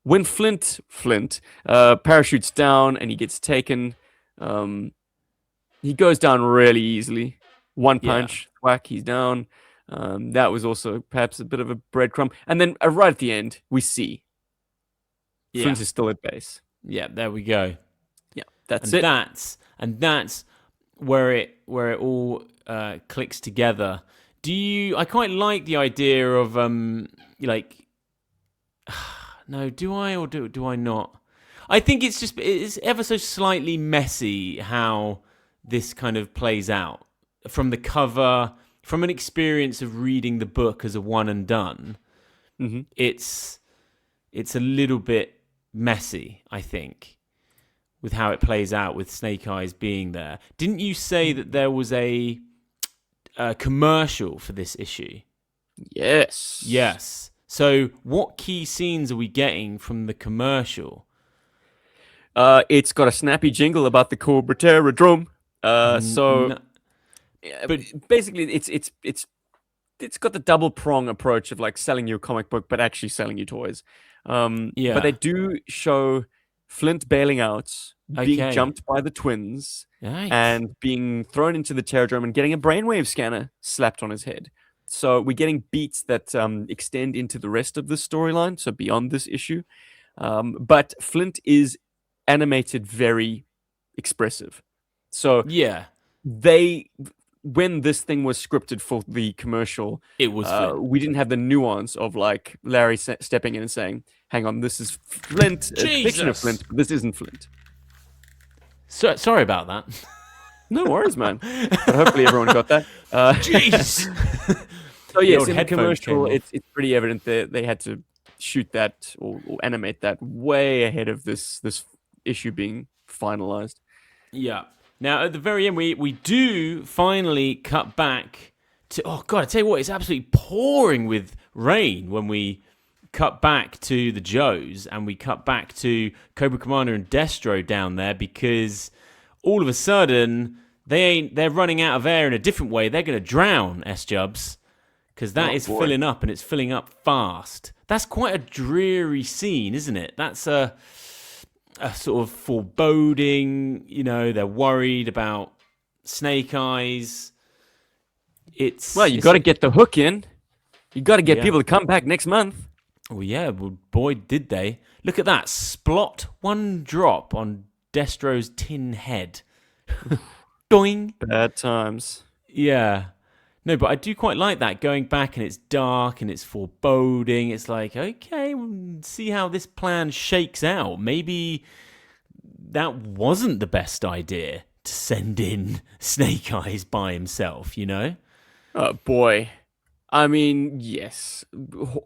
when Flint parachutes down and he gets taken, he goes down really easily. One punch, whack, he's down. That was also perhaps a bit of a breadcrumb. And then right at the end, we see Flint is still at base. Yeah, there we go. Yeah, that's it. And that's where it all clicks together. I quite like the idea of like, no, do I or do I not? I think it's ever so slightly messy how this kind of plays out from the cover, from an experience of reading the book as a one and done, Mm-hmm. it's a little bit messy, I think, with how it plays out with Snake Eyes being there. Didn't you say that there was a commercial for this issue? Yes. Yes. So what key scenes are we getting from the commercial? It's got a snappy jingle about the Cobra Terradrome. No, But basically, it's got the double prong approach of like selling you a comic book, but actually selling you toys. Yeah. But they do show Flint bailing out, being Okay. jumped by the twins, Right. and being thrown into the Terradrome and getting a brainwave scanner slapped on his head. So we're getting beats that extend into the rest of the storyline, so beyond this issue. But Flint is animated very expressive. So Yeah, when this thing was scripted for the commercial, it was Flint. we didn't have the nuance of like Larry stepping in and saying, "Hang on, this is Flint, a depiction of Jesus. Flint, but this isn't Flint." So, sorry about that. No worries, man. But hopefully everyone got that. Jeez. So The yes, old in the headphones commercial, came off. it's pretty evident that they had to shoot that or animate that way ahead of this issue being finalized. Yeah. Now, at the very end, we do finally cut back to... Oh, God, I tell you what, it's absolutely pouring with rain when we cut back to the Joes and we cut back to Cobra Commander and Destro down there because all of a sudden they're running out of air in a different way. They're going to drown, S-Jubs, because that is boy. filling up and it's filling up fast. That's quite a dreary scene, isn't it? That's a sort of foreboding, they're worried about Snake Eyes. You got to get the hook in. You got to get Yeah. people to come back next month. Well, yeah, boy, did they. Look at that. Splot, one drop on Destro's tin head. Doing. Bad times. Yeah. No, but I do quite like that, going back and it's dark and it's foreboding. It's like, okay, we'll see how this plan shakes out. Maybe that wasn't the best idea to send in Snake Eyes by himself, Oh boy. I mean, yes.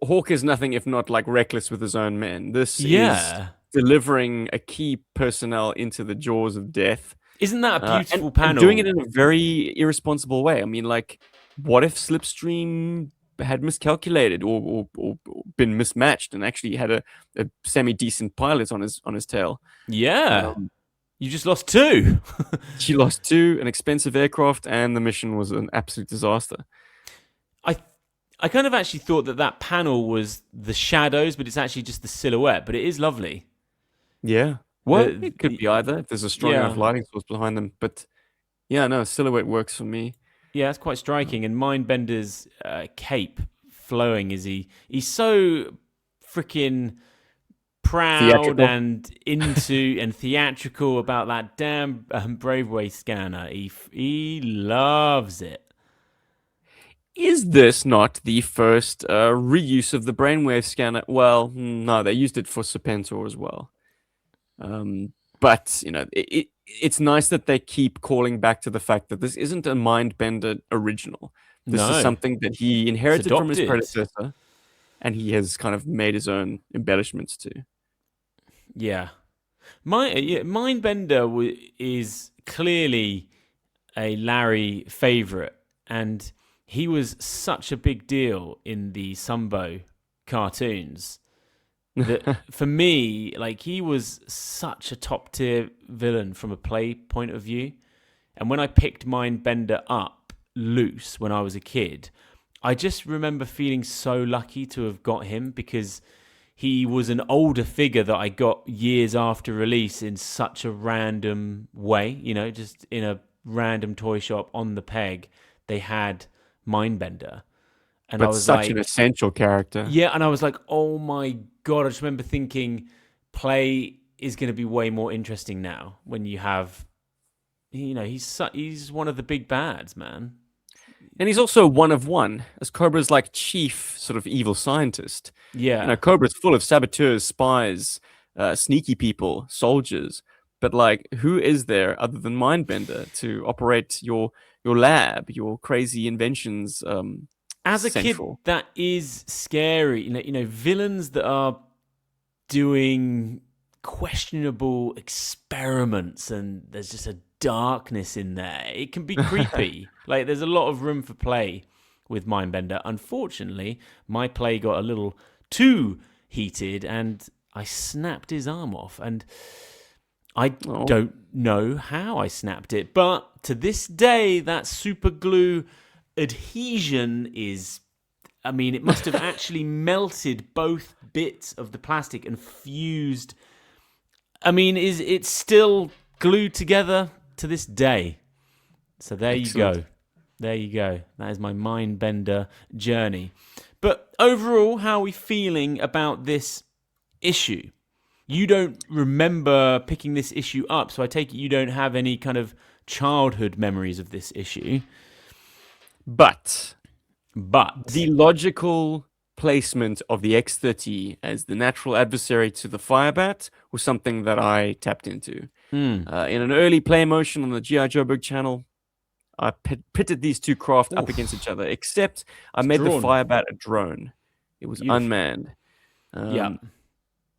Hawk is nothing if not like reckless with his own men. This Yeah. is delivering a key personnel into the jaws of death. Isn't that a beautiful panel? And doing it in a very irresponsible way. I mean, like, what if Slipstream had miscalculated or been mismatched and actually had a semi-decent pilot on his tail? Yeah. You just lost two. She lost two, an expensive aircraft, and the mission was an absolute disaster. I kind of actually thought that panel was the shadows, but it's actually just the silhouette. But it is lovely. Yeah. Well, it could be either if there's a strong enough lighting source behind them. But yeah, no, silhouette works for me. Yeah, it's quite striking. And Mindbender's cape flowing as he's so freaking proud Theatrical. and into and theatrical about that damn Braveway scanner. He loves it. Is this not the first reuse of the brainwave scanner? Well, no, they used it for Serpentor as well. But, it's nice that they keep calling back to the fact that this isn't a Mindbender original. This is something that he inherited from his predecessor, and he has kind of made his own embellishments to. Yeah. Mindbender is clearly a Larry favorite, and he was such a big deal in the Sumbo cartoons that for me, like, he was such a top tier villain from a play point of view. And when I picked Mindbender up loose when I was a kid, I just remember feeling so lucky to have got him because he was an older figure that I got years after release in such a random way, just in a random toy shop on the peg. They had Mindbender. And but I was such an essential character. Yeah, and I was like, oh my God. I just remember thinking play is going to be way more interesting now when you have, he's one of the big bads, man. And he's also one of one, as Cobra's like chief sort of evil scientist. Yeah. Cobra's full of saboteurs, spies, sneaky people, soldiers. but like, who is there other than Mindbender to operate your lab, your crazy inventions? As a kid, Central. that is scary. Villains that are doing questionable experiments and there's just a darkness in there. It can be creepy. Like, there's a lot of room for play with Mindbender. Unfortunately, my play got a little too heated and I snapped his arm off. And I don't know how I snapped it, but to this day, that super glue adhesion is, I mean, it must have actually melted both bits of the plastic and fused. I mean, it's still glued together to this day. So there Excellent. you go. There you go. That is my Mindbender journey. But overall, how are we feeling about this issue? You don't remember picking this issue up, so I take it you don't have any kind of childhood memories of this issue. But the logical placement of the X30 as the natural adversary to the Firebat was something that I tapped into. In an early play motion on the GI Joburg channel, I pitted these two craft up against each other, except I made the Firebat a drone. It was unmanned.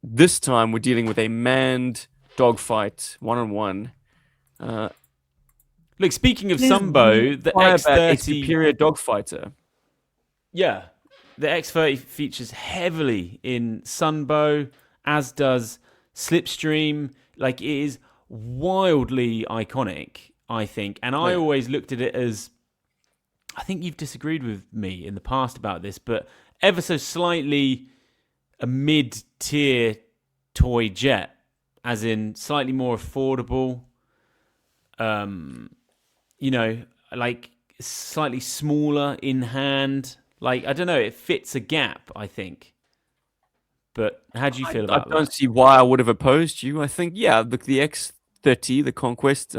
This time we're dealing with a manned dogfight, one-on-one. Look, speaking of Sunbow, the X30 a superior dogfighter. Yeah, the X30 features heavily in Sunbow, as does Slipstream. Like, it is wildly iconic, I think. And I always looked at it as, I think you've disagreed with me in the past about this, but ever so slightly a mid-tier toy jet, as in slightly more affordable, like slightly smaller in hand. Like, I don't know, it fits a gap, I think. But how do you feel about that? I don't see why I would have opposed you. I think, the X30, the Conquest,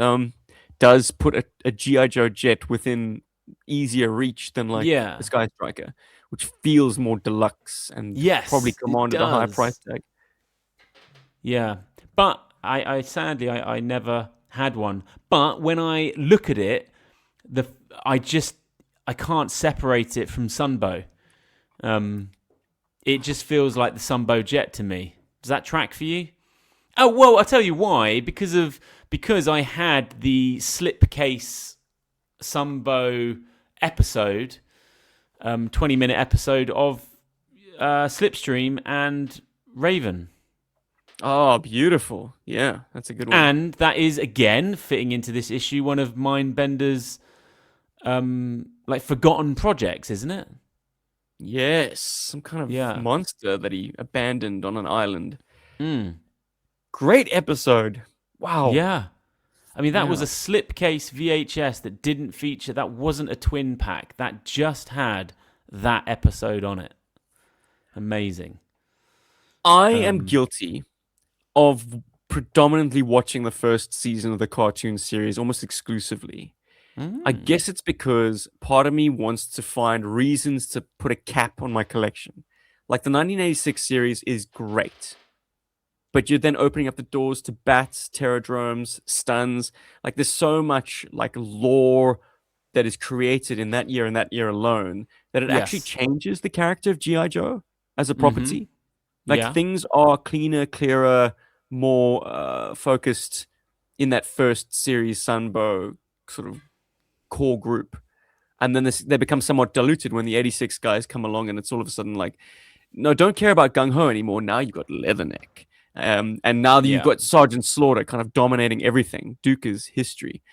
does put a GI Joe jet within easier reach than the Sky Striker, which feels more deluxe and probably commanded a higher price tag. Yeah, but I sadly I never had one. But when I look at it, I can't separate it from Sunbow. It just feels like the Sunbow jet to me. Does that track for you? Oh well, I'll tell you why. Because I had the slipcase Sunbow episode, 20-minute episode of Slipstream and Raven. Oh, beautiful. Yeah, that's a good one. And that is, again, fitting into this issue, one of Mindbender's forgotten projects, isn't it? Yes, some kind of monster that he abandoned on an island. Great episode. Wow. Yeah. I mean, that was a slipcase VHS that didn't feature, that wasn't a twin pack. That just had that episode on it. Amazing. I am guilty of predominantly watching the first season of the cartoon series almost exclusively. I guess it's because part of me wants to find reasons to put a cap on my collection. Like, the 1986 series is great, but you're then opening up the doors to bats, terradromes, stuns. Like, there's so much lore that is created in that year and that year alone that it actually changes the character of GI Joe as a property. Things are cleaner, clearer, more focused in that first series Sunbow sort of core group, and then they become somewhat diluted when the 86 guys come along, and it's all of a sudden like, no, don't care about Gung Ho anymore. Now you've got Leatherneck, and now that you've got Sergeant Slaughter kind of dominating everything. Duke is history.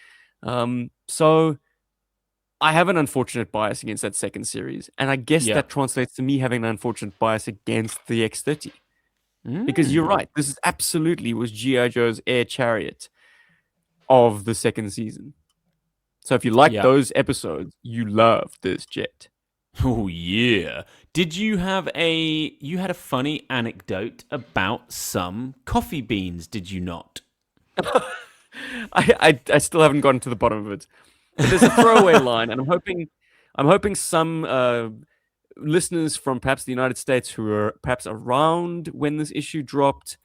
So I have an unfortunate bias against that second series, and I guess that translates to me having an unfortunate bias against the X30. Because you're right, this is absolutely was G.I. Joe's air chariot of the second season. So if you like those episodes, you love this jet. Oh yeah. Did you have a funny anecdote about some coffee beans, did you not? I still haven't gotten to the bottom of it. But there's a throwaway line, and I'm hoping some listeners from perhaps the United States who are perhaps around when this issue dropped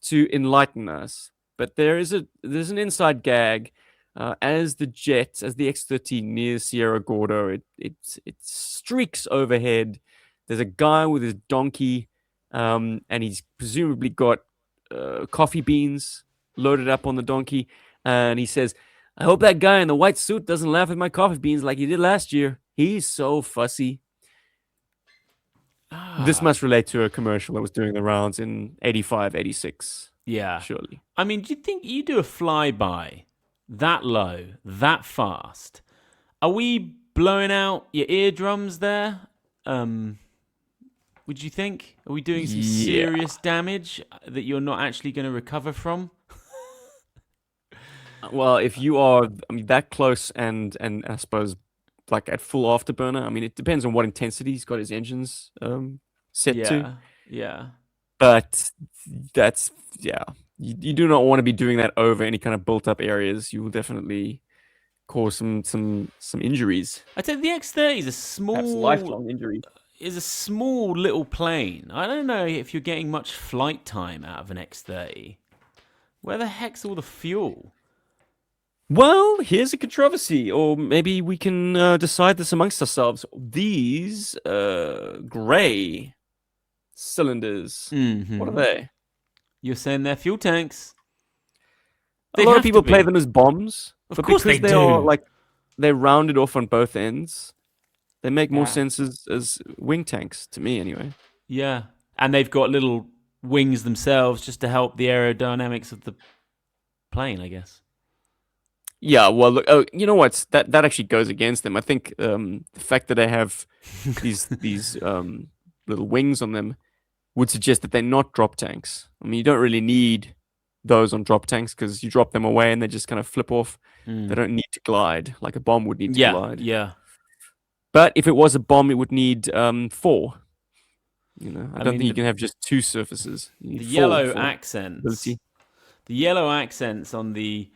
to enlighten us. but there's an inside gag. As the X-13 nears Sierra Gordo, it streaks overhead. There's a guy with his donkey, and he's presumably got coffee beans loaded up on the donkey, and he says, "I hope that guy in the white suit doesn't laugh at my coffee beans like he did last year. He's so fussy." This must relate to a commercial that was doing the rounds in 85, 86. Yeah. Surely. I mean, do you think you do a flyby that low, that fast? Are we blowing out your eardrums there? Would you think? Are we doing some serious damage that you're not actually going to recover from? Well, if you are, that close and I suppose like at full afterburner, it depends on what intensity he's got his engines set to. Yeah. But that's, you do not want to be doing that over any kind of built up areas. You will definitely cause some injuries. I tell you, the X-30 is a small, Perhaps lifelong injury. Is a small little plane. I don't know if you're getting much flight time out of an X-30. Where the heck's all the fuel? Well, here's a controversy, or maybe we can decide this amongst ourselves. These gray cylinders, what are they? You're saying they're fuel tanks. A lot of people play them as bombs, but course because they are do. they're rounded off on both ends. They make more sense as wing tanks to me, anyway. Yeah, and they've got little wings themselves just to help the aerodynamics of the plane, I guess. Yeah, well, look, you know what? That actually goes against them. I think the fact that they have these little wings on them would suggest that they're not drop tanks. You don't really need those on drop tanks because you drop them away and they just kind of flip off. They don't need to glide like a bomb would need to glide. Yeah. But if it was a bomb, it would need 4. I don't think you can have just 2 surfaces. You need the 4 yellow for accents. ability. The yellow accents on the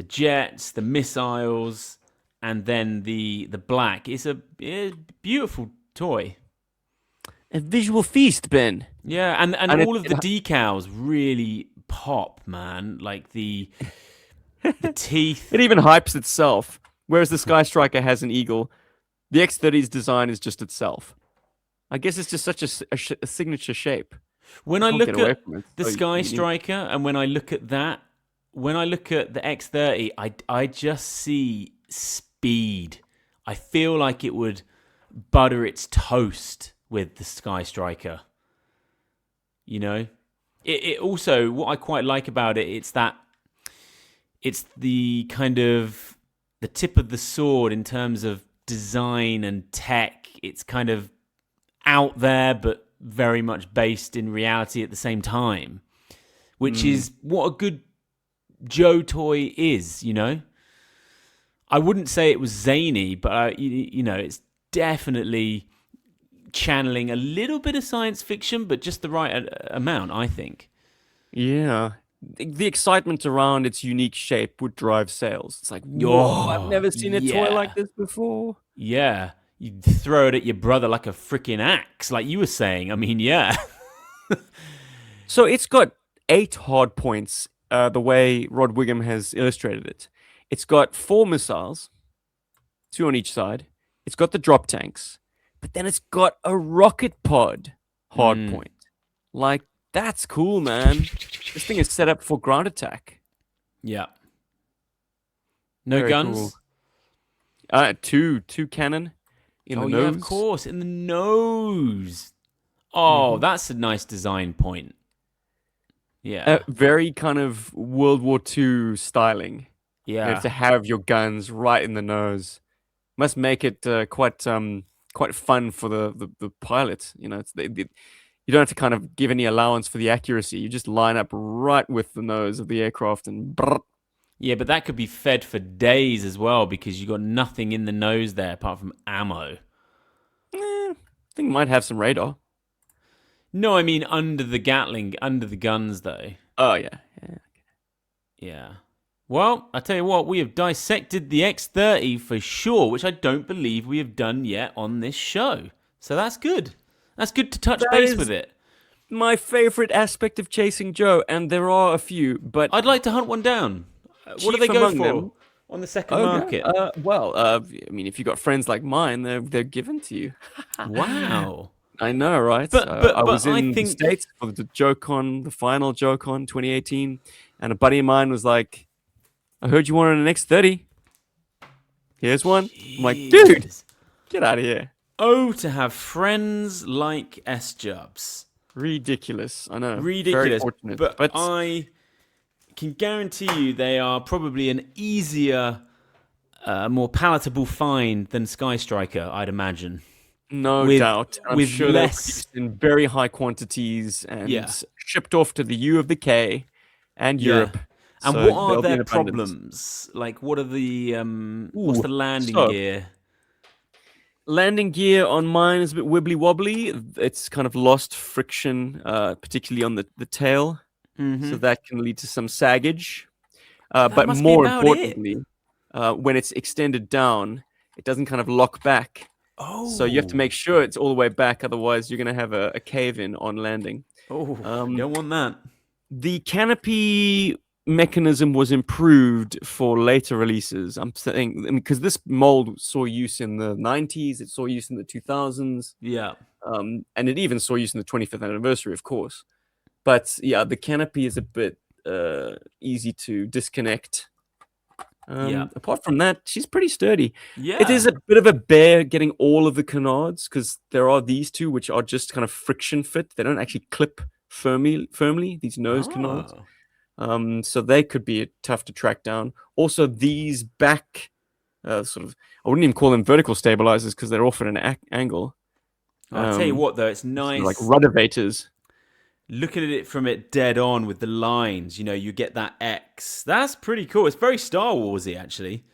jets, the missiles, and then the black. It's a beautiful toy. A visual feast, Ben. Yeah, and all of the decals really pop, man. Like the teeth. It even hypes itself. Whereas the Sky Striker has an eagle, the X-30's design is just itself. I guess it's just such a signature shape. When I look at the Sky Striker and when I look at that, when I look at the X-30, I just see speed. I feel like it would butter its toast with the Sky Striker. It also, what I quite like about it, it's the kind of the tip of the sword in terms of design and tech. It's kind of out there, but very much based in reality at the same time, which is what a good Joe toy is, I wouldn't say it was zany, but it's definitely channeling a little bit of science fiction, but just the right amount, I think. Yeah. The excitement around its unique shape would drive sales. It's like, whoa, I've never seen a toy like this before. Yeah. You'd throw it at your brother like a freaking axe, like you were saying. yeah. So it's got 8 hard points, the way Rod Wiggum has illustrated it. It's got 4 missiles, 2 on each side. It's got the drop tanks, but then it's got a rocket pod hard point. Like, that's cool, man. This thing is set up for ground attack. Yeah. No Very guns? Cool. Two cannon in the nose. Yeah, of course, in the nose. Oh, that's a nice design point. Yeah. Very kind of World War II styling. Yeah. You have to have your guns right in the nose. Must make it quite fun for the pilot. You don't have to kind of give any allowance for the accuracy. You just line up right with the nose of the aircraft and brrr. Yeah, but that could be fed for days as well because you got nothing in the nose there apart from ammo. I think it might have some radar. No, I mean under the Gatling, under the guns though. Oh, yeah. Yeah. Well, I tell you what, we have dissected the X-30 for sure, which I don't believe we have done yet on this show. So that's good. That's good to touch base with it. my favorite aspect of chasing Joe, and there are a few, but I'd like to hunt one down. What do chief they go among for them- on the second market? I mean, if you got friends like mine, they're given to you. Wow. I know, right? But I was I in the think- States for the JoeCon, the final JoeCon 2018, and a buddy of mine was like, I heard you wanted an X30. Here's one. I'm like, dude, Jeez. get out of here. Oh, to have friends like S-Jubs. Ridiculous. I know. Very Ridiculous. fortunate. But I can guarantee you they are probably an easier, more palatable find than Sky Striker, I'd imagine. no with- doubt. I'm with sure they're less- produced in very high quantities and Yeah. shipped off to the U of the K and Yeah. Europe. And So what are they'll be in their abundance. problems? Like, what are the what's the landing so- gear? Landing gear on mine is a bit wibbly wobbly. It's kind of lost friction, particularly on the tail. So that can lead to some saggage. But must be more about importantly, when it's extended down, it doesn't kind of lock back. Oh, So you have to make sure it's all the way back. Otherwise, you're going to have a cave-in on landing. Oh, you don't want that. The canopy mechanism was improved for later releases. I'm saying because this mold saw use in the 90s, it saw use in the 2000s, Yeah. and it even saw use in the 25th anniversary, of course. But yeah, the canopy is a bit easy to disconnect. Yeah. Apart from that, she's pretty sturdy. Yeah. It is a bit of a bear getting all of the canards because there are these two which are just kind of friction fit. They don't actually clip firmly these nose canards. Oh. So they could be tough to track down. Also, these back sort of, I wouldn't even call them vertical stabilizers because they're off at an angle. I'll tell you Um, what, though, it's Sort nice. of like ruddervators. Looking at it from it dead on with the lines, you get that X. That's pretty cool. It's very Star Warsy, actually.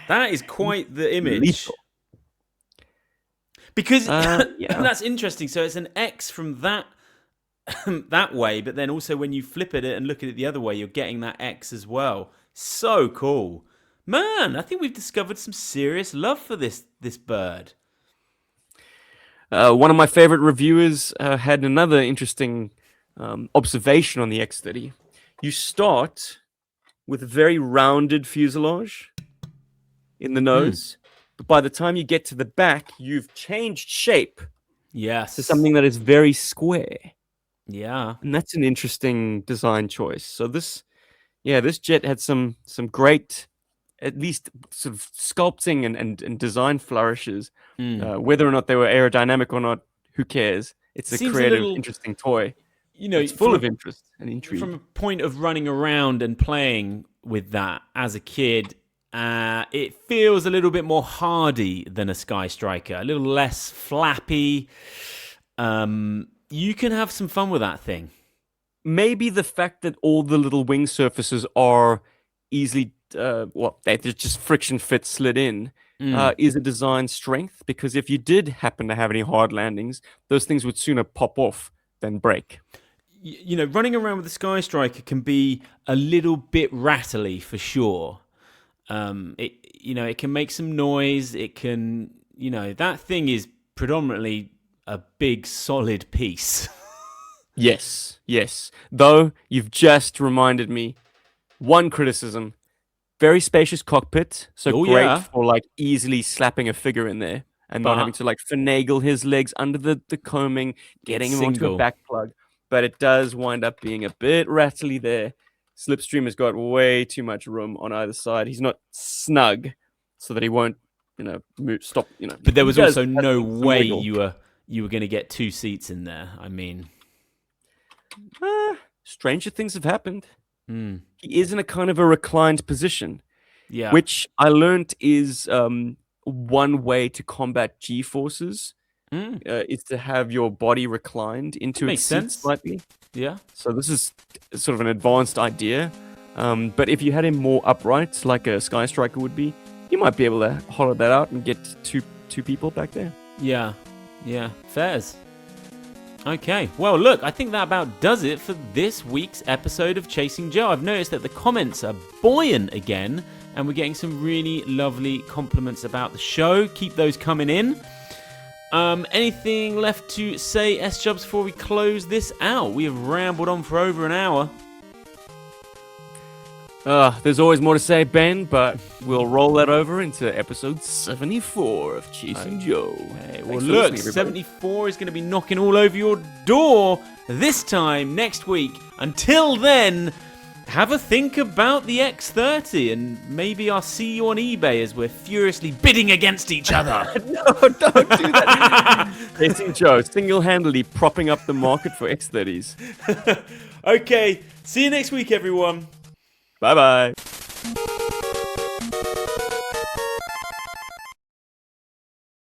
That is quite the image. Lethal. Because yeah. that's interesting. So it's an X from that that way, but then also when you flip at it and look at it the other way, you're getting that X as well. So cool. Man, I think we've discovered some serious love for this bird. One of my favorite reviewers had another interesting observation on the X30. You start with a very rounded fuselage in the nose, but by the time you get to the back, you've changed shape Yes. to something that is very square. Yeah. And that's an interesting design choice. So this jet had some great, at least sort of sculpting and design flourishes. Whether or not they were aerodynamic or not, who cares? It's a Seems a creative, little- interesting toy. It's It's full of interest and intrigue. From a point of running around and playing with that as a kid, it feels a little bit more hardy than a Sky Striker, a little less flappy. You can have some fun with that thing. Maybe the fact that all the little wing surfaces are easily, they're just friction fit slid in, is a design strength. Because if you did happen to have any hard landings, those things would sooner pop off than break. Running around with the Sky Striker can be a little bit rattly for sure. It can make some noise. It can, that thing is predominantly a big solid piece. Yes. Though you've just reminded me, one criticism: very spacious cockpit, so Oh, great yeah. for like easily slapping a figure in there and not But- having to like finagle his legs under the combing, getting him onto Single. a back plug. But it does wind up being a bit rattly there. Slipstream has got way too much room on either side. He's not snug, so that he won't, stop. But there was he does also have no some way wiggle. you were going to get two seats in there. I mean, Stranger things have happened. hmm, He is in a kind of a reclined position. yeah. Which I learned is one way to combat G forces is to have your body reclined into makes its seat sense. slightly. Yeah. So this is sort of an advanced idea. But if you had him more upright, like a Sky Striker would be, you might be able to hollow that out and get two people back there. Yeah. Fairs. Okay. Well, look, I think that about does it for this week's episode of Chasing Joe. I've noticed that the comments are buoyant again, and we're getting some really lovely compliments about the show. Keep those coming in. Anything left to say, S-Jubs, before we close this out? We have rambled on for over an hour. There's always more to say, Ben, but we'll roll that over into episode 74 of Cheese and Joe. Hey, well, look, 74 is going to be knocking all over your door this time next week. Until then, have a think about the X30, and maybe I'll see you on eBay as we're furiously bidding against each other. No, don't do that. Cheese and Joe, single-handedly propping up the market for X30s. Okay, see you next week, everyone. Bye-bye.